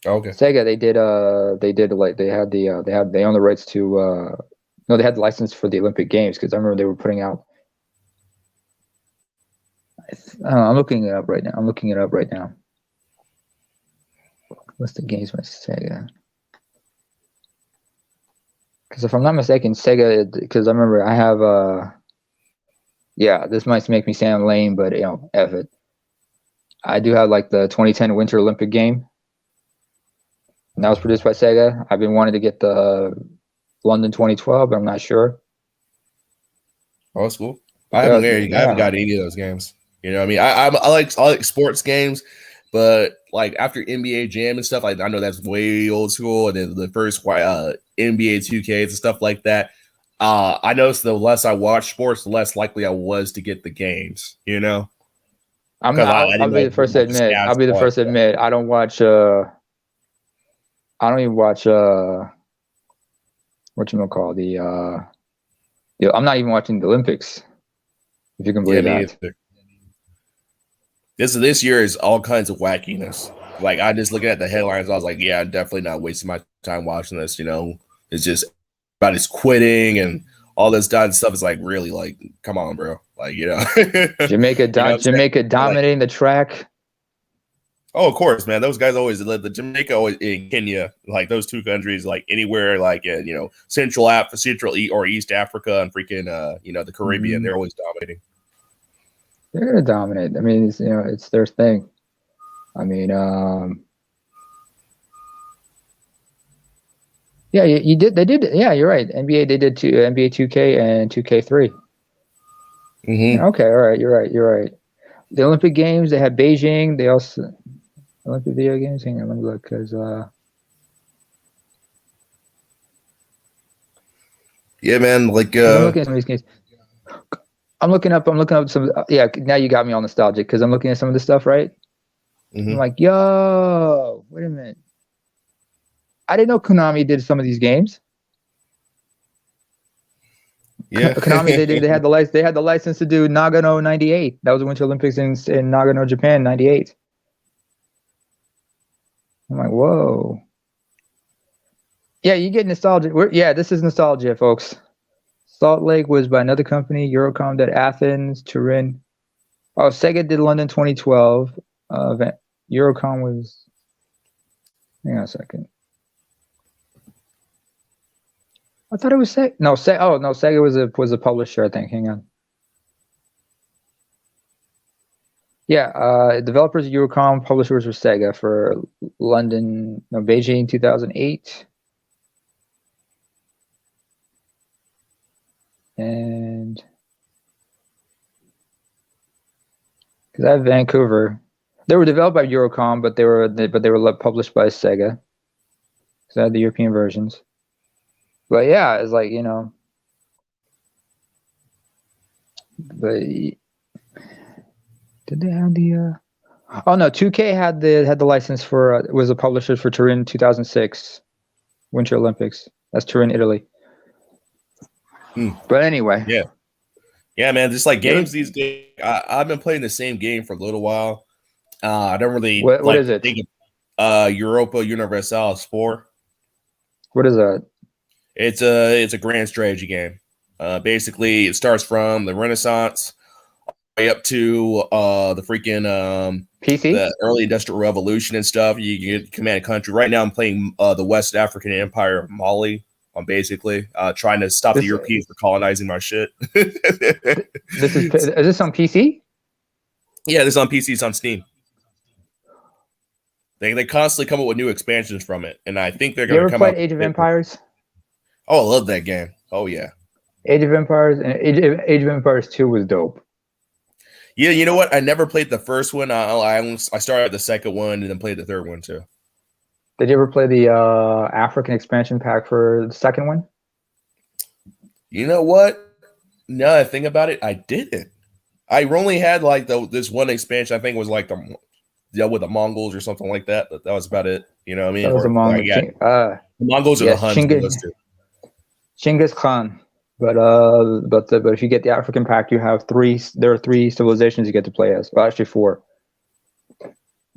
okay, Sega they own the rights to they had the license for the Olympic Games because I remember they were putting out. I'm looking it up right now. What's the games by Sega? Because if I'm not mistaken, Sega. Because I remember I have yeah, this might make me sound lame, but you know, F it. I do have like the 2010 Winter Olympic game. And that was produced by Sega. I've been wanting to get the London 2012, but I'm not sure. Oh, that's cool. I haven't got any of those games. You know what I mean? I like sports games, but like after NBA Jam and stuff, like I know that's way old school, and then the first NBA 2Ks and stuff like that. I noticed the less I watch sports, the less likely I was to get the games. You know, I'll be the first to admit. I'll be the first to admit. I don't watch. I don't even watch. What you gonna call I'm not even watching the Olympics. If you can believe that. This year is all kinds of wackiness. Like I just looking at the headlines, I was like, yeah, I'm definitely not wasting my time watching this. You know, it's just about his quitting and all this stuff. Is like really like, come on, bro. Like you know, Jamaica dominating the track. Oh, of course, man. Those guys always the Jamaica always in Kenya, like those two countries, like anywhere, like you know, Central or East Africa, and freaking you know, the Caribbean. They're always dominating. They're gonna dominate. I mean, it's, you know, it's their thing. I mean, yeah, you did. They did. Yeah, you're right. NBA, they did NBA 2K and 2K3. Mm-hmm. Okay, all right. You're right. You're right. The Olympic Games, they had Beijing. They also Olympic video games. Hang on, let me look because. Yeah, man. Like I'm looking at some of these games. I'm looking up some. Yeah, now you got me all nostalgic because I'm looking at some of the stuff, right? Mm-hmm. I'm like, yo, wait a minute. I didn't know Konami did some of these games. Yeah, Konami they had the license to do Nagano 98. That was the Winter Olympics in Nagano, Japan, 98. I'm like, whoa. Yeah, you get nostalgia. This is nostalgia, folks. Salt Lake was by another company. Eurocom did Athens, Turin. Oh, Sega did London 2012. Eurocom was. Hang on a second. I thought it was Sega. No, Sega was a publisher, I think. Hang on. Yeah, developers of Eurocom, publishers were Sega for Beijing 2008. And because I have Vancouver, they were developed by Eurocom, but they were published by Sega. Because I had the European versions. But yeah, it's like, you know. But did they have the? Oh no, 2K had the license for was a publisher for Turin 2006 Winter Olympics. That's Turin, Italy. But anyway, yeah, man. Just like games these days, I've been playing the same game for a little while. I don't really. What is it? Europa Universalis 4. What is that? It's a grand strategy game. Basically, it starts from the Renaissance way up to the freaking PC, the early Industrial Revolution and stuff. You get command a country. Right now, I'm playing the West African Empire of Mali. I'm basically trying to stop the Europeans from colonizing my shit. Is this on PC? Yeah, this is on PC. It's on Steam. They constantly come up with new expansions from it, and I think they're going to come up. You ever played Age of Empires? Oh, I love that game. Oh yeah, Age of Empires and Age of Empires 2 was dope. Yeah, you know what? I never played the first one. I started the second one and then played the third one too. Did you ever play the African expansion pack for the second one? You know what? Now that I think about it, I didn't. I only had like this one expansion. I think it was like with the Mongols or something like that. But that was about it. You know what I mean? That was the Mongols. The Mongols are the Huns. Genghis Khan. But if you get the African pack, you have there are 3 civilizations you get to play as. Well, actually 4.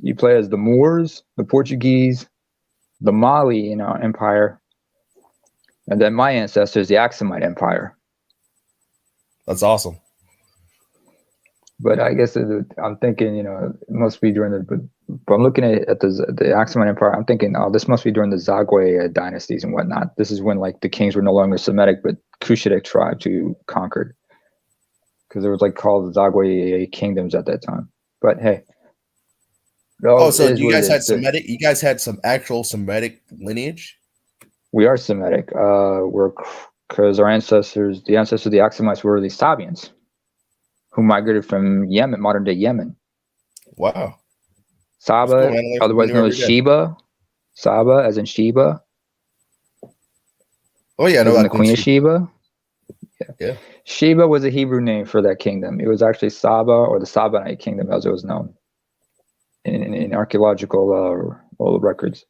You play as the Moors, the Portuguese, the Mali, empire, and then my ancestors, the Aksumite Empire. That's awesome. But I guess I'm thinking, it must be during but I'm looking at the Aksumite Empire. I'm thinking, this must be during the Zagwe dynasties and whatnot. This is when the kings were no longer Semitic, but Cushitic tribes who conquered. because it was like called the Zagwe kingdoms at that time. But hey, so you guys had Semitic? You guys had some actual Semitic lineage? We are Semitic. We're because the ancestors of the Axumites were the Sabians, who migrated from Yemen, modern day Yemen. Wow. Saba, otherwise known as Sheba. Saba, as in Sheba. Oh yeah, no, the Queen of Sheba. Yeah. Sheba was a Hebrew name for that kingdom. It was actually Saba, or the Sabanite kingdom, as it was known in archaeological records.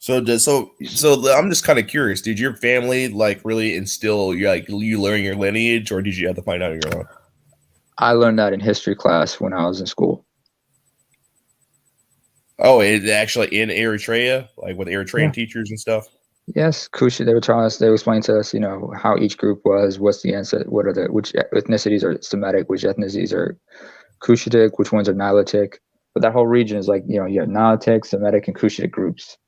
So I'm just kind of curious. Did your family like really instill you learn your lineage, or did you have to find out on your own? I learned that in history class when I was in school. Oh, it actually in Eritrea, like with Eritrean teachers and stuff. Yes, Kushi. They were explaining to us, how each group was, what's the answer, which ethnicities are Semitic, which ethnicities are Cushitic, which ones are Nilotic. But that whole region is like, you have Nilotic, Semitic, and Cushitic groups.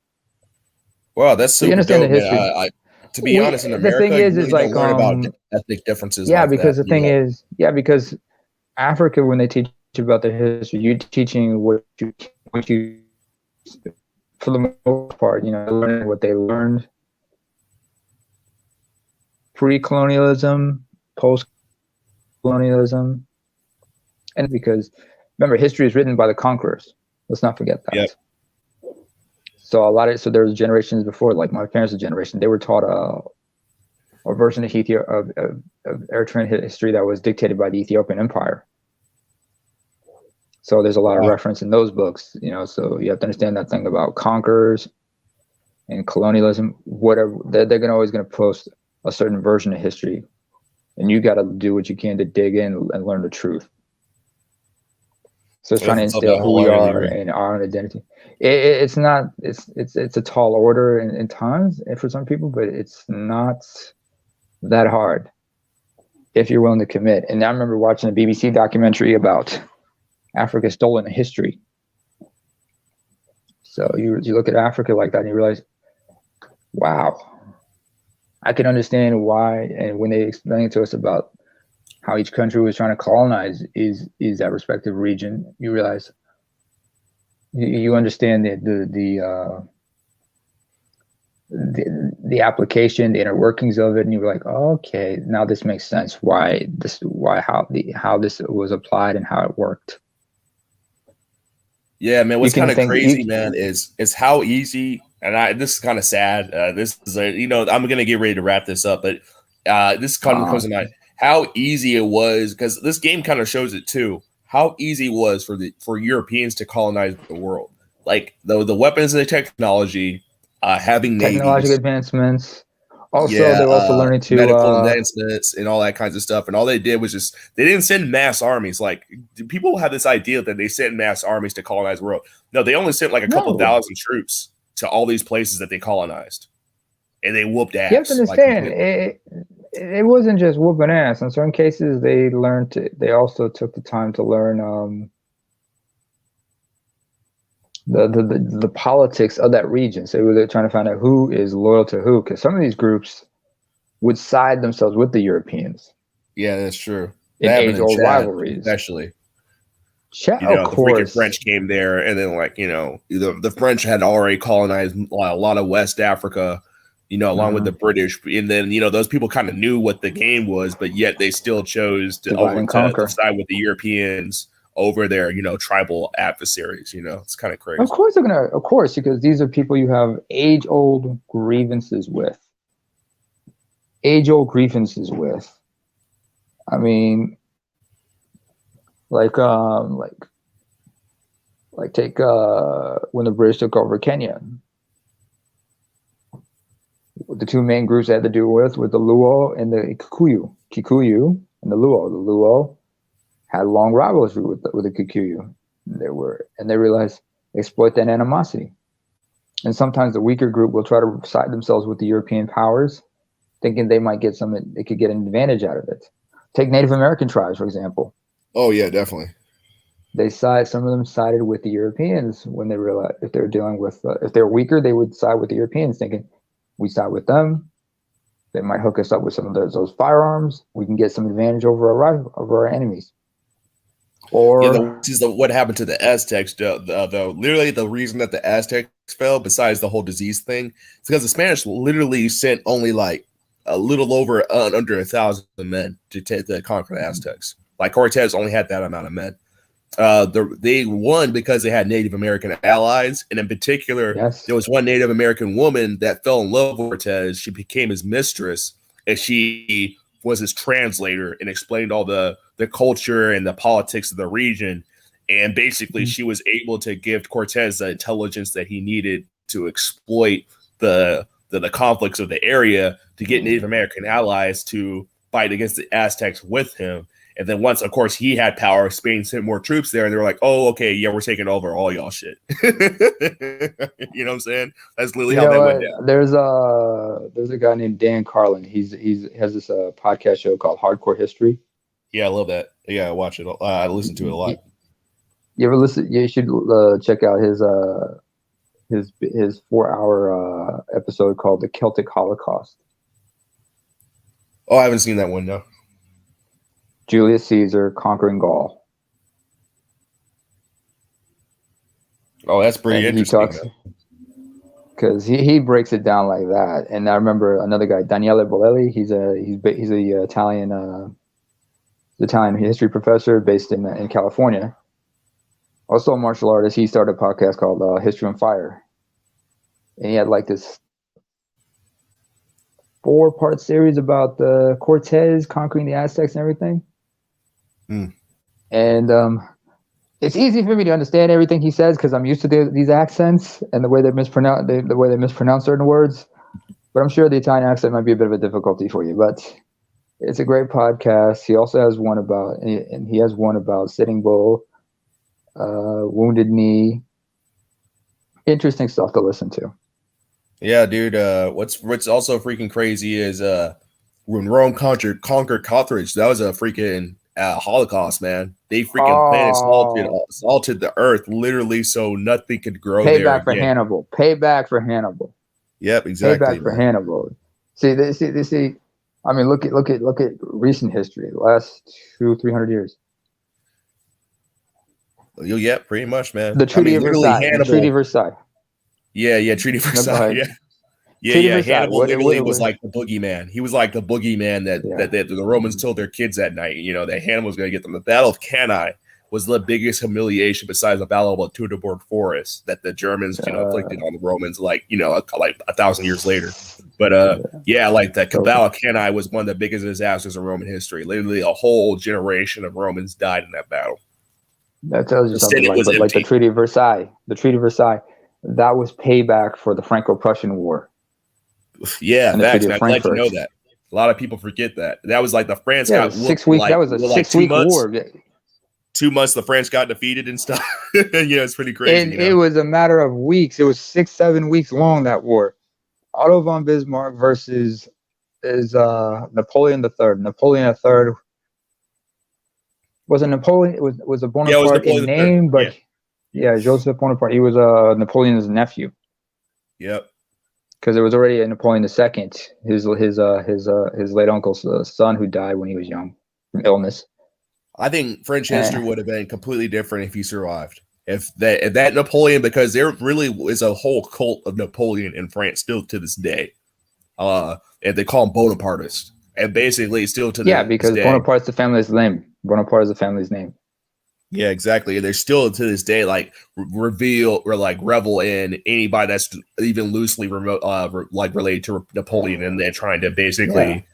Wow, that's super dope, the history. Man. To be honest, in America, the thing is, you really don't learn about ethnic differences. Yeah, like because that, the thing is, because Africa, when they teach you about their history, you're teaching what you, for the most part, learning what they learned pre-colonialism, post-colonialism, and because remember, history is written by the conquerors. Let's not forget that. Yep. So there was generations before, like my parents' generation, they were taught a version of Eritrean history that was dictated by the Ethiopian Empire. So there's a lot of reference in those books, so you have to understand that thing about conquerors and colonialism. Whatever, they're always going to post a certain version of history, and you got to do what you can to dig in and learn the truth. So it's trying to instill who we are and our own identity. It's a tall order in times and for some people, but it's not that hard if you're willing to commit. And I remember watching a BBC documentary about Africa's stolen history. So you look at Africa like that and you realize, wow, I can understand why. And when they explain to us about how each country was trying to colonize is that respective region, you realize you understand the application, the inner workings of it, and you're like, oh, okay, now this makes sense. How this was applied and how it worked. Yeah, man. What's kind of crazy, man, is how easy. And this is kind of sad. This is I'm gonna get ready to wrap this up, but this kind of comes to mind. How easy it was, because this game kind of shows it too. How easy it was for Europeans to colonize the world, like the weapons and the technology, having technological advancements. Also, they're also learning to medical advancements and all that kinds of stuff. And all they did was they didn't send mass armies. Like people have this idea that they sent mass armies to colonize the world. No, they only sent like a couple thousand troops to all these places that they colonized, and they whooped ass. You have to understand, it wasn't just whooping ass. In certain cases, they also took the time to learn the politics of that region. So they're trying to find out who is loyal to who, because some of these groups would side themselves with the Europeans. Yeah, that's true. In age-old rivalries, especially. Of course, the freaking French came there, and then the French had already colonized a lot of West Africa, along with the British, and then those people kind of knew what the game was, but yet they still chose to side with the Europeans over their tribal adversaries. It's kind of crazy. Of course, because these are people you have age-old grievances with. I mean, like take when the British took over Kenya, the two main groups they had to do with the Luo and the Kikuyu and the Luo. The Luo had long rivalry with the Kikuyu. They realized they exploit that animosity. And sometimes the weaker group will try to side themselves with the European powers, thinking they could get an advantage out of it. Take Native American tribes, for example. Oh yeah, definitely. Some of them sided with the Europeans when they realized if they're dealing with, if they're weaker, they would side with the Europeans, thinking we side with them, They might hook us up with some of those firearms. We can get some advantage over our enemies. Or what happened to the Aztecs, though. Literally, the reason that the Aztecs fell, besides the whole disease thing, is because the Spanish literally sent only like a little over under 1,000 men to conquer the Aztecs. Like Cortez only had that amount of men. They won because they had Native American allies, and in particular, there was one Native American woman that fell in love with Cortez. She became his mistress, and she was his translator and explained all the culture and the politics of the region. And basically, she was able to give Cortez the intelligence that he needed to exploit the conflicts of the area to get Native American allies to fight against the Aztecs with him. And then once, of course, he had power, Spain sent more troops there, and they were like, "Oh, okay, yeah, we're taking over all y'all shit." You know what I'm saying? That's literally how that went down. There's a guy named Dan Carlin. He has this podcast show called Hardcore History. Yeah, I love that. Yeah, I watch it. I listen to it a lot. You ever listen? You should check out his 4-hour episode called "The Celtic Holocaust." Oh, I haven't seen that one, no. Julius Caesar conquering Gaul. Oh, that's pretty interesting. Because he breaks it down like that. And I remember another guy, Daniele Bolelli. He's a Italian history professor based in California. Also a martial artist. He started a podcast called History on Fire, and he had like this 4-part series about the Cortez conquering the Aztecs and everything. And it's easy for me to understand everything he says because I'm used to these accents and the way they mispronounce certain words. But I'm sure the Italian accent might be a bit of a difficulty for you. But it's a great podcast. He also has one about Sitting Bull, Wounded Knee. Interesting stuff to listen to. Yeah, dude. What's also freaking crazy is when Rome conquered Carthage, that was a freaking Holocaust, man. They freaking planet assaulted the earth literally so nothing could grow there. Payback for Hannibal. Yep, exactly. Payback for Hannibal. See. I mean, look at recent history, the last 200-300 years. Yeah, pretty much, man. The Treaty of Versailles. Yeah, Treaty of Versailles. Yeah, Hannibal literally was like the boogeyman. He was like the boogeyman that the Romans told their kids at night, that Hannibal was going to get them. The Battle of Cannae was the biggest humiliation besides the Battle of Teutoburg Forest that the Germans, inflicted on the Romans, like 1,000 years later. But like that Battle of Cannae was one of the biggest disasters in Roman history. Literally, a whole generation of Romans died in that battle. That tells you something. Like the Treaty of Versailles. The Treaty of Versailles, that was payback for the Franco-Prussian War. Yeah, facts. I'm glad you know that. A lot of people forget that. That was like the France got 6 weeks. That was a 6-week war. 2 months, the French got defeated and stuff. It's pretty crazy. And it was a matter of weeks. It was 6-7 weeks long, that war. Otto von Bismarck versus Napoleon III. Napoleon III was a Napoleon. It was a Bonaparte in name, but Joseph Bonaparte. He was Napoleon's nephew. Yep. Because there was already a Napoleon II, his late uncle's son, who died when he was young from illness. I think French history would have been completely different if he survived. If that Napoleon, because there really is a whole cult of Napoleon in France still to this day, and they call him Bonapartist, and basically still to because day. Bonaparte's the family's name. Bonaparte is the family's name. Yeah, exactly. And they're still to this day reveal or revel in anybody that's even loosely related to Napoleon, and they're trying to basically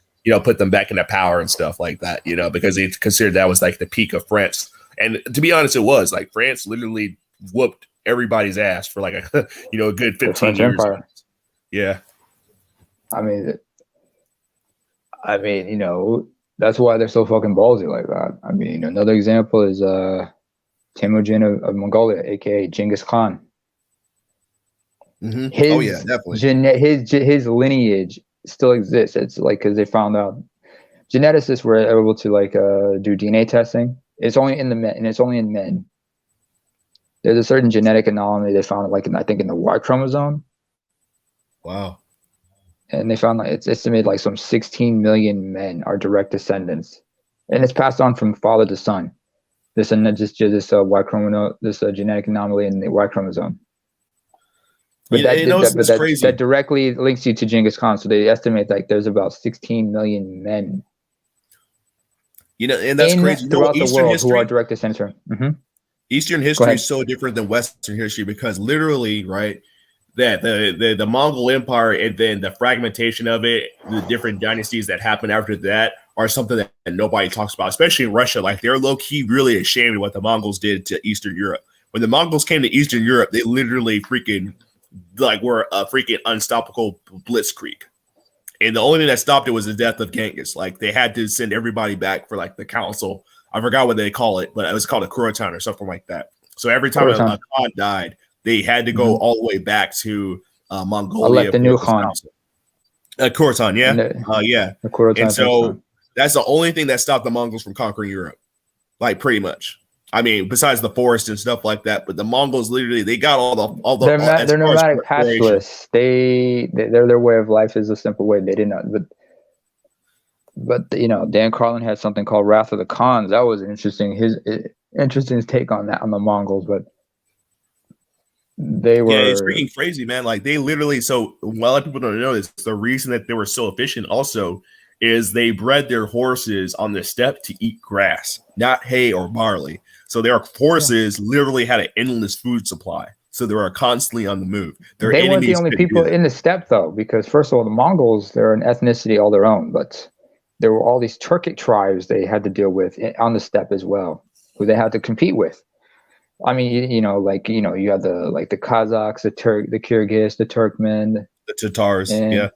put them back into power and stuff like that. Because they considered that was the peak of France. And to be honest, it was France literally whooped everybody's ass for a good 15 years. Empire. Yeah. I mean, that's why they're so fucking ballsy like that. I mean, another example is Temujin of Mongolia, aka Genghis Khan. Mm-hmm. Definitely. His lineage still exists. It's because they found out geneticists were able to do DNA testing. It's only in the men, and it's only in men. There's a certain genetic anomaly they found, I think in the Y chromosome. Wow. and they found like it's estimated like some 16 million men are direct descendants, and it's passed on from father to son. This and just this Y chromosome, this genetic anomaly in the Y chromosome. But that directly links you to Genghis Khan. So they estimate like there's about 16 million men. And that's crazy. Throughout the world who are direct descendants. Mm-hmm. Eastern history is so different than Western history because literally, right, that the Mongol Empire and then the fragmentation of it, the different dynasties that happened after that are something that nobody talks about, especially in Russia. Like they're low key really ashamed of what the Mongols did to Eastern Europe. When the Mongols came to Eastern Europe, they literally freaking were a freaking unstoppable blitzkrieg. And the only thing that stopped it was the death of Genghis. Like they had to send everybody back for like the council. I forgot what they call it, but it was called a Kurotan or something like that. So every time a Khan died, they had to go all the way back to Mongolia. Elect the new Khan. Kurotan, yeah. Yeah. The Kurotan and so that's the only thing that stopped the Mongols from conquering Europe. Like pretty much. I mean, besides the forest and stuff like that, but the Mongols literally they got all the they're nomadic pastoralists. Their way of life is a simple way. They did not, but Dan Carlin had something called Wrath of the Khans. That was interesting. His take on that on the Mongols, but they were it's freaking crazy, man. Like they literally. So a lot of people don't know this. The reason that they were so efficient also is they bred their horses on the steppe to eat grass, not hay or barley. So their horses literally had an endless food supply. So they were constantly on the move. They weren't the only people in the steppe, though, because first of all, the Mongols, they're an ethnicity all their own, but there were all these Turkic tribes they had to deal with on the steppe as well, who they had to compete with. I mean, you had the Kazakhs, the Kyrgyz, the Turkmen, the Tatars, the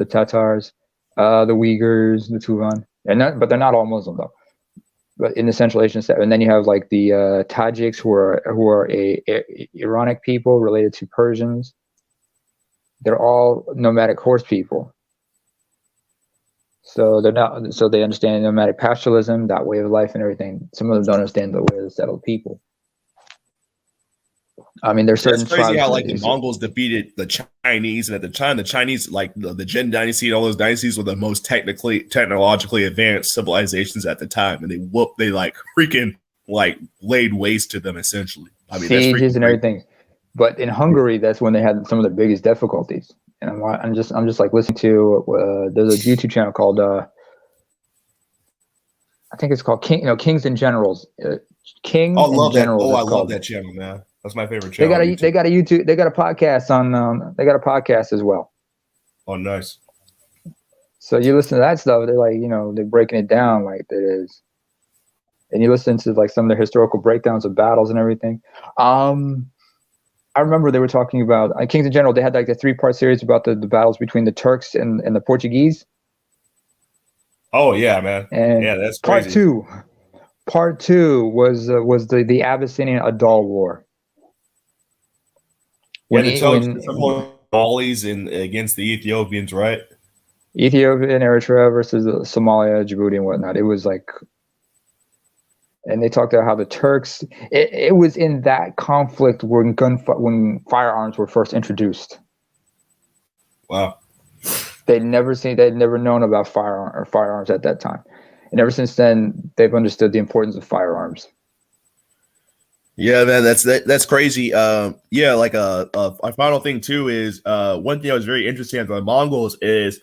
Tatars, the Uyghurs, the Tuvan, but they're not all Muslim though. But in the Central Asian steppe, and then you have like the Tajiks, who are a Iranic people related to Persians. They're all nomadic horse people. So they understand nomadic pastoralism, that way of life, and everything. Some of them don't understand the way of the settled people. I mean, there's certain. It's crazy how like the Mongols defeated the Chinese, and at the time, the Chinese, like the Jin dynasty and all those dynasties, were the most technologically advanced civilizations at the time, and they like freaking like laid waste to them essentially. I mean, sieges and everything. But in Hungary, that's when they had some of the biggest difficulties. And I'm just like listening to there's a YouTube channel called I think it's called Kings and Generals. Kings and Generals. I love that channel, man. That's my favorite channel. They got a YouTube. They got a podcast on. They got a podcast as well. Oh, nice. So you listen to that stuff. They're like, they're breaking it down like it is, and you listen to like some of their historical breakdowns of battles and everything. I remember they were talking about Kings in General. They had like the 3-part series about the battles between the Turks and the Portuguese. Oh yeah, man. And yeah, that's crazy. Part two was the Abyssinian Adal War. When Somalis against the Ethiopians, right? Ethiopia and Eritrea versus Somalia, Djibouti, and whatnot. It was like, and they talked about how the Turks. It was in that conflict when firearms were first introduced. Wow. They'd never known about firearms at that time, and ever since then, they've understood the importance of firearms. Yeah, man, that's crazy. Yeah, like a final thing too is one thing that was very interesting about the Mongols is,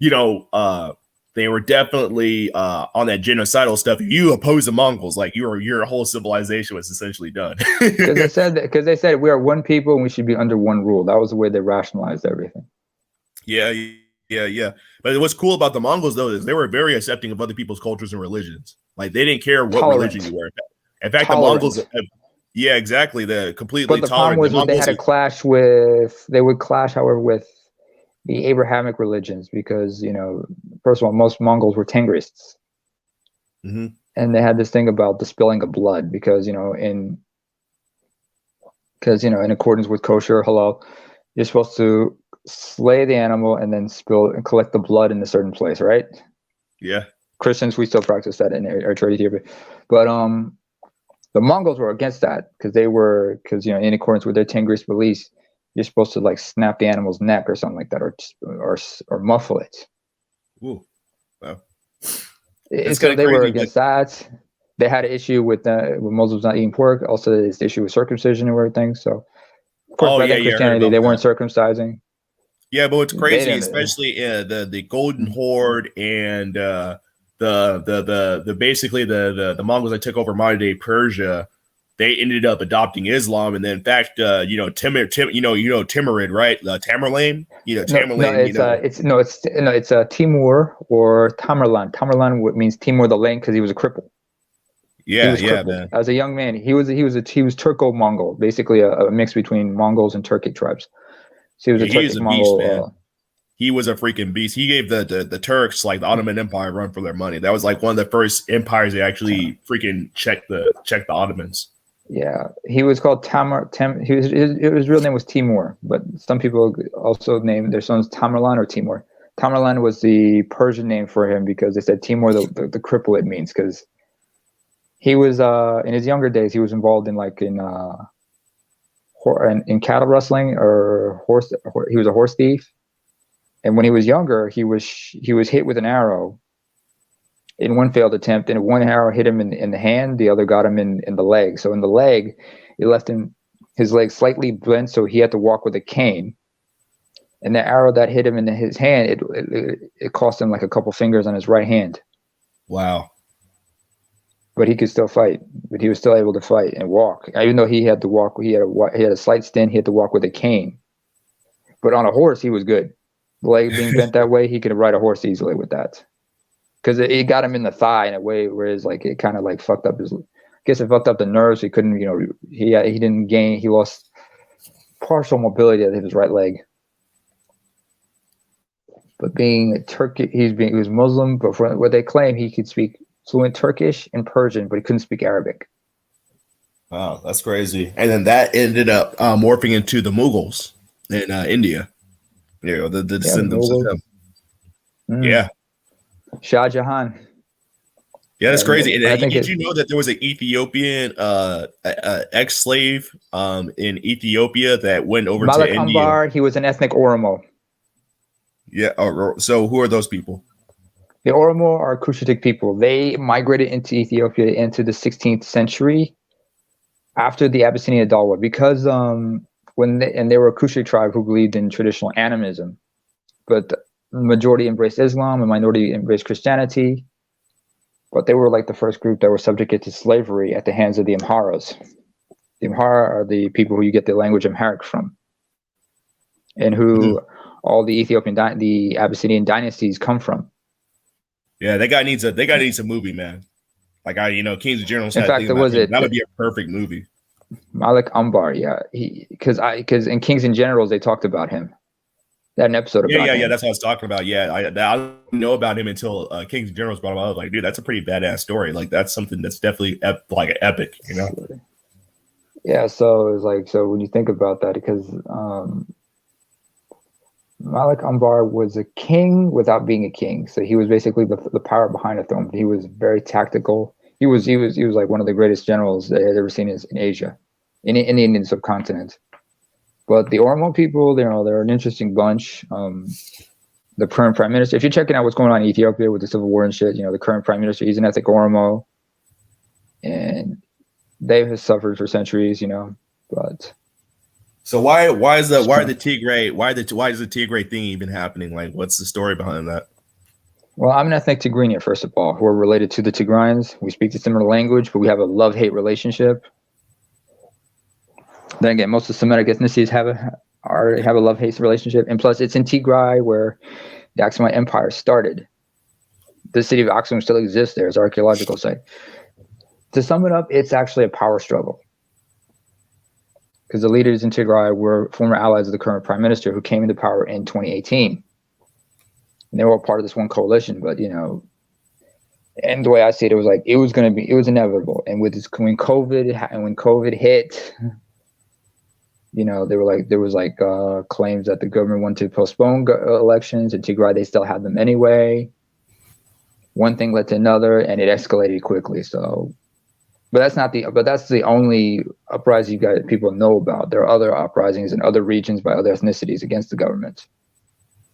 they were definitely on that genocidal stuff. If you oppose the Mongols, like your whole civilization was essentially done. Because they said we are one people and we should be under one rule. That was the way they rationalized everything. Yeah. But what's cool about the Mongols though is they were very accepting of other people's cultures and religions. Like they didn't care what religion you were. In fact, the Mongols. Yeah, exactly. The completely. But the problem was they had a clash with. They would clash, however, with the Abrahamic religions because first of all, most Mongols were Tengrists, and they had this thing about the spilling of blood because in accordance with kosher halal, you're supposed to slay the animal and then collect the blood in a certain place, right? Yeah. Christians, we still practice that in our trade here, but the Mongols were against that because in accordance with their Tengrist beliefs, you're supposed to like snap the animal's neck or something like that, or muffle it. Ooh. Wow. So they were against that. They had an issue with Muslims not eating pork. Also, this issue with circumcision and everything. So, of course, back in Christianity, they weren't circumcising. Yeah, but it's crazy, especially the Golden Horde and the basically the Mongols that took over modern day Persia. They ended up adopting Islam, and then in fact, Timurid, right? Tamerlane, Tamerlane. It's Timur or Tamerlan. Tamerlan means Timur the Lane because he was a cripple. Yeah, man. As a young man, he was Turco-Mongol, basically a mix between Mongols and Turkic tribes. So he was a Turkic Mongol. Beast, man. He was a freaking beast. He gave the Turks, like the Ottoman Empire, a run for their money. That was like one of the first empires they actually freaking checked the Ottomans. Yeah, he was called his real name was Timur, but some people also named their sons Tamerlan or Timur. Tamerlan was the Persian name for him because they said Timur, the cripple, it means, because he was in his younger days he was involved in cattle rustling or horse. He was a horse thief, and when he was younger, he was hit with an arrow in one failed attempt, and one arrow hit him in the hand, the other got him in the leg. So in the leg, it left his leg slightly bent, so he had to walk with a cane. And the arrow that hit him in his hand, it cost him like a couple fingers on his right hand. Wow. But he could still fight. But he was still able to fight and walk. Even though he had to walk, he had a slight stint, he had to walk with a cane. But on a horse, he was good. The leg being bent that way, he could ride a horse easily with that. Because it got him in the thigh in a way where it's like it kind of like fucked up his. I guess it fucked up the nerves. He couldn't, he didn't gain. He lost partial mobility of his right leg. But being Turkish, he was Muslim. But for what they claim, he could speak fluent Turkish and Persian, but he couldn't speak Arabic. Wow, that's crazy. And then that ended up morphing into the Mughals in India. The descendants of them. Yeah. Shah Jahan. Yeah, that's crazy. And did you know that there was an Ethiopian ex-slave in Ethiopia that went over Malik to India? Ambar, he was an ethnic Oromo. Yeah. So who are those people? The Oromo are Cushitic people. They migrated into Ethiopia into the 16th century after the Abyssinian Dalwa because they were a Cushitic tribe who believed in traditional animism, but the majority embraced Islam and minority embraced Christianity. But they were like the first group that were subjected to slavery at the hands of the Amharas. The Amhara are the people who you get the language Amharic from, and who all the the Abyssinian dynasties come from. Yeah, that guy needs a movie, man. Like Kings and Generals. In fact, that would be a perfect movie. Malik Ambar, yeah, because in Kings and Generals they talked about him. They had an episode about him. Yeah, that's what I was talking about. Yeah, I didn't know about him until Kings and Generals brought him up. I was like, dude, that's a pretty badass story. Like, that's something that's definitely like epic, Yeah, so it's like, so when you think about that, because Malik Ambar was a king without being a king. So he was basically the power behind the throne. He was very tactical. He was like one of the greatest generals that I had ever seen in Asia, in the Indian subcontinent. But the Oromo people, they're an interesting bunch. The current prime minister, if you're checking out what's going on in Ethiopia with the civil war and shit, the current prime minister, he's an ethnic Oromo, and they've suffered for centuries, But so why is the Tigray thing even happening? Like, what's the story behind that? Well, I'm an ethnic Tigranian, first of all, who are related to the Tigrayans. We speak the similar language, but we have a love-hate relationship. Then again, most of the Semitic ethnicities have a love-hate relationship, and plus, it's in Tigray where the Aksumite Empire started. The city of Aksum still exists there as an archaeological site. To sum it up, it's actually a power struggle, because the leaders in Tigray were former allies of the current prime minister who came into power in 2018, and they were all part of this one coalition. But and the way I see it, it was inevitable. And when COVID hit. There was claims that the government wanted to postpone elections. In Tigray, they still had them anyway. One thing led to another, and it escalated quickly. So But that's the only uprising you guys people know about. There are other uprisings in other regions by other ethnicities against the government.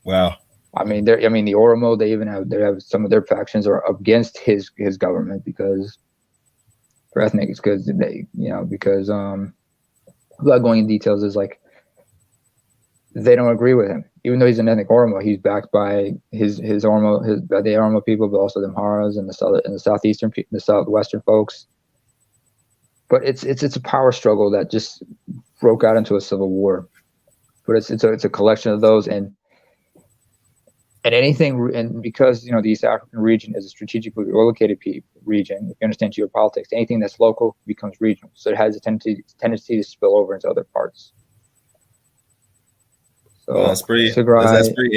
Wow. I mean, the Oromo, they have some of their factions are against his government because for ethnic, it's because because without going in details, is like they don't agree with him, even though he's an ethnic Oromo. He's backed by his Oromo, by the Oromo people, but also the Amharas and the southwestern folks. But it's a power struggle that just broke out into a civil war. But it's a collection of those and anything, and because the East African region is a strategically located region. If you understand geopolitics, anything that's local becomes regional, so it has a tendency to spill over into other parts. So well, that's pretty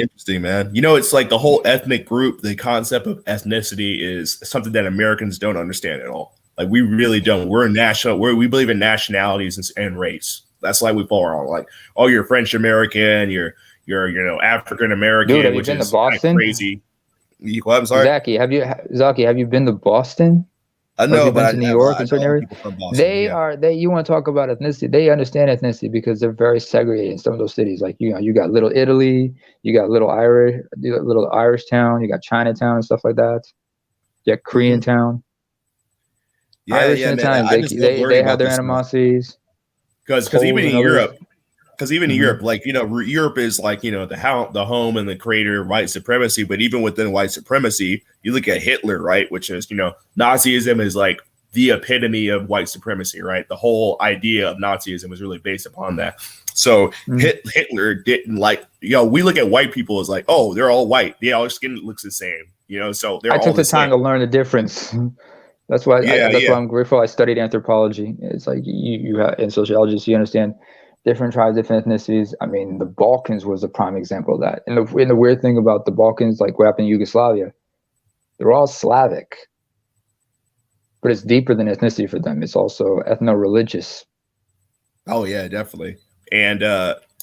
interesting, man. It's like the whole ethnic group. The concept of ethnicity is something that Americans don't understand at all. Like we really don't. We believe in nationalities and race. That's like we fall on. Like, oh, you're French American, you're African American, which is crazy. Well, I'm sorry, Zaki. Have you been to Boston? No, but to New York and certain areas. You want to talk about ethnicity? They understand ethnicity because they're very segregated in some of those cities. Like you got Little Italy, you got Little Irish town, you got Chinatown and stuff like that. You got Korean town. Irish and Italians, they have their animosities. Because even in Europe. Because even in Europe, like, Europe is like, the home and the creator of white supremacy. But even within white supremacy, you look at Hitler, right? Which is, Nazism is like the epitome of white supremacy, right? The whole idea of Nazism was really based upon that. So Hitler didn't like, we look at white people as like, oh, they're all white. Yeah, our skin looks the same, so they're all the same. I took the time to learn the difference. That's why why I'm grateful I studied anthropology. It's like you have in sociology, so you understand different tribes, different ethnicities. I mean, the Balkans was a prime example of that. And the weird thing about the Balkans, like what happened in Yugoslavia, they're all Slavic, but it's deeper than ethnicity for them. It's also ethno-religious. Oh yeah, definitely. And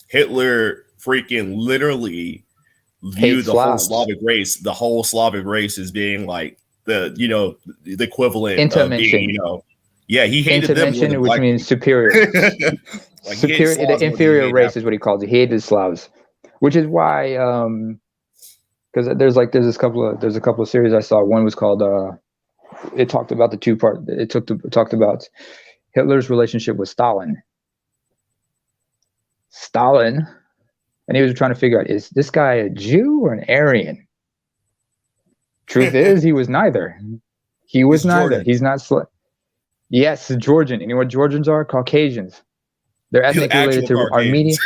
Hitler freaking literally viewed the whole Slavic race as being like the equivalent of being, he hated them, which means superior. Like the inferior race is what he calls it. He hated Slavs, which is why, because there's a couple of series I saw. One was called it talked about the two-part. It talked about Hitler's relationship with Stalin, and he was trying to figure out, is this guy a Jew or an Aryan? Truth is, he was neither. He was neither. Jordan. He's not. Yes, Georgian. You know what Georgians are? Caucasians. They're ethnically related to Armenia.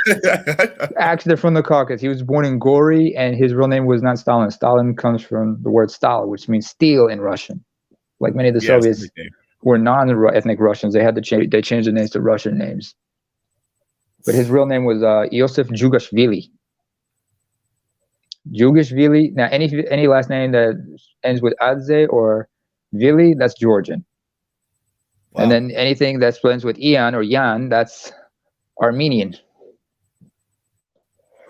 Actually, they're from the Caucasus. He was born in Gori, and his real name was not Stalin. Stalin comes from the word stal, which means steel in Russian. Like many of the Soviets were non-ethnic Russians, they changed the names to Russian names. But his real name was Iosif Jugashvili. Now, any last name that ends with Adze or Vili, that's Georgian. Wow. And then anything that ends with Ian or Yan, that's Armenian.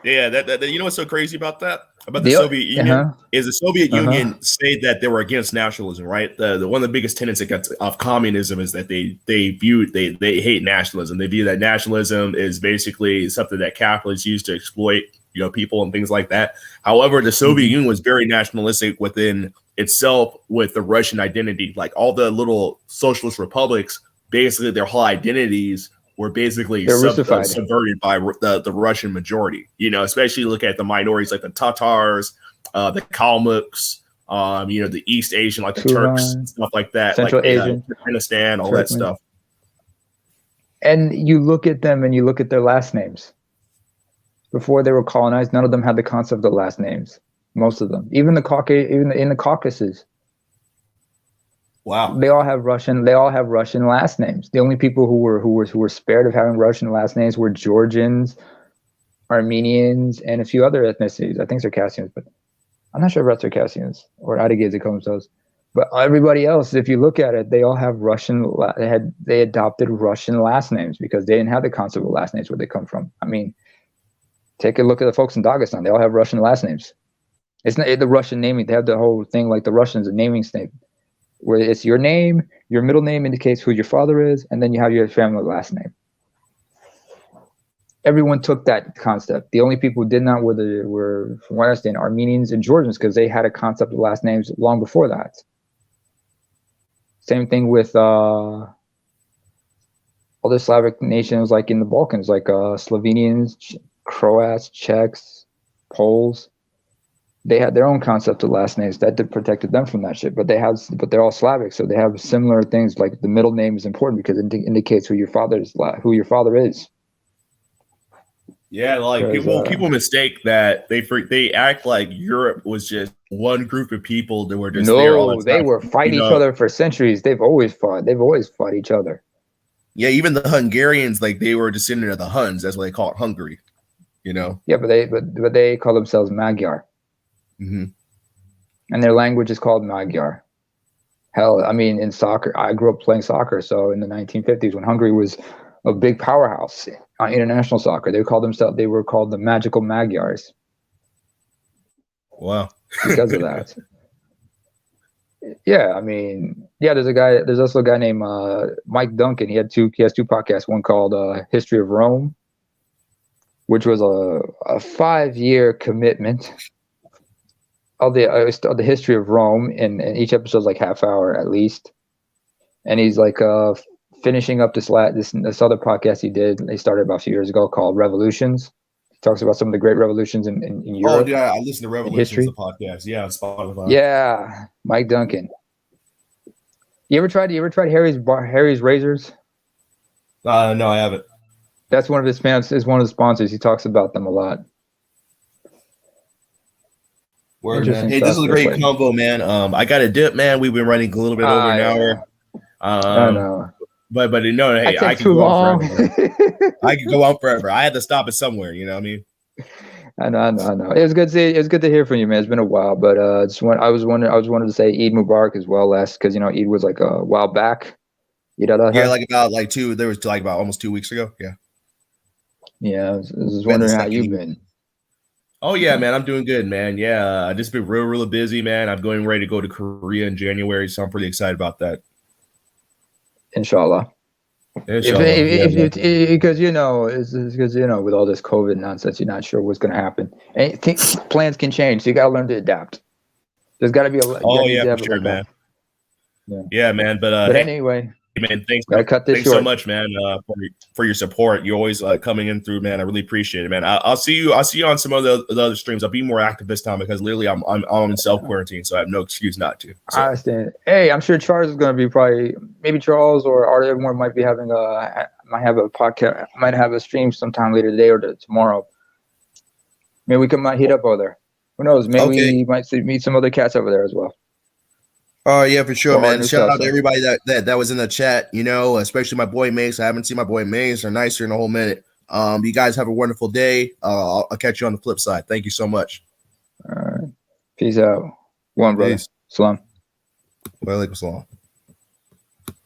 Yeah, that you know what's so crazy about that? About the Soviet Union is the Soviet Union say that they were against nationalism, right? The one of the biggest tenets of communism is that they hate nationalism. They view that nationalism is basically something that capitalists use to exploit people and things like that. However, the Soviet Union was very nationalistic within itself with the Russian identity. Like all the little socialist republics, basically their whole identities were basically subverted by the Russian majority. Especially look at the minorities like the Tatars, the Kalmuks, the East Asian, like the Turks and stuff like that, Central Asian, Turkmenistan, all that stuff. And you look at them and you look at their last names. Before they were colonized, none of them had the concept of last names. Most of them, even in the Caucasus. Wow. They all have Russian last names. The only people who were spared of having Russian last names were Georgians, Armenians, and a few other ethnicities. I think Circassians, but I'm not sure about Circassians or Adigids it comes to those. But everybody else, if you look at it, they all have they adopted Russian last names because they didn't have the concept of last names where they come from. I mean, take a look at the folks in Dagestan. They all have Russian last names. It's not the Russian naming. They have the whole thing like the Russians, a naming state. where it's your name, your middle name indicates who your father is, and then you have your family last name. Everyone took that concept. The only people who did not were from what I understand, Armenians and Georgians, because they had a concept of last names long before that. Same thing with other Slavic nations, like in the Balkans, like Slovenians, Croats, Czechs, Poles. They had their own concept of last names that protected them from that shit. But they're all Slavic, so they have similar things. Like the middle name is important because it indicates who your father is. Yeah, like people mistake that they act like Europe was just one group of people that were just there all the time. They were fighting each other for centuries. They've always fought each other. Yeah, even the Hungarians, like they were descendant of the Huns. That's what they call it, Hungary. You know. Yeah, but they call themselves Magyar. Mm-hmm. And their language is called Magyar. Hell, I mean, in soccer, I grew up playing soccer. So in the 1950s, when Hungary was a big powerhouse on international soccer, they were called the Magical Magyars. Wow. Because of that. Yeah, I mean, yeah, there's also a guy named Mike Duncan. He has two podcasts, one called History of Rome, which was a 5-year commitment of the history of Rome, and each episode is like half hour at least. And he's like finishing up this other podcast he did. They started about a few years ago called Revolutions. He talks about some of the great revolutions in Europe. Oh yeah, I listen to Revolutions, the podcast. Yeah, on Spotify. Yeah, Mike Duncan. You ever tried Harry's razors? No, I haven't. That's one of his fans. Is one of the sponsors. He talks about them a lot. Word, man. Hey, this is a great combo, man. I got a dip, man. We've been running a little bit over an hour. I know. But no, hey, I can go on forever. I could go on forever. I had to stop it somewhere. You know what I mean? I know. It was good to hear from you, man. It's been a while, but I was wanted to say Eid Mubarak as well, because Eid was like a while back. Yeah, like about almost 2 weeks ago. Yeah. Yeah, I was wondering how you've been. Oh yeah, man, I'm doing good, man. Yeah, I just been real busy, man. I'm going ready to go to Korea in January, so I'm pretty excited about that. Inshallah. Because because with all this COVID nonsense, you're not sure what's going to happen. And plans can change, so you got to learn to adapt. There's got to be for sure, man. Yeah, man. But anyway. Man, thanks short. So much, man, for your support. You're always coming in through, man. I really appreciate it, man. I'll see you on some of the other streams. I'll be more active this time because literally I'm in self quarantine, so I have no excuse not to. So. I understand. Hey, I'm sure Charles is going to be maybe Charles or Art Evermore might be having might have a podcast, might have a stream sometime later today or tomorrow. Maybe we might hit up over there. Who knows? Maybe we might meet some other cats over there as well. Oh yeah, for sure, man. Shout out to everybody that was in the chat, especially my boy Mace. I haven't seen my boy Mace or Nicer in a whole minute. You guys have a wonderful day. I'll catch you on the flip side. Thank you so much. All right. Peace out. One, brother. Salam. Wa alaikum salam.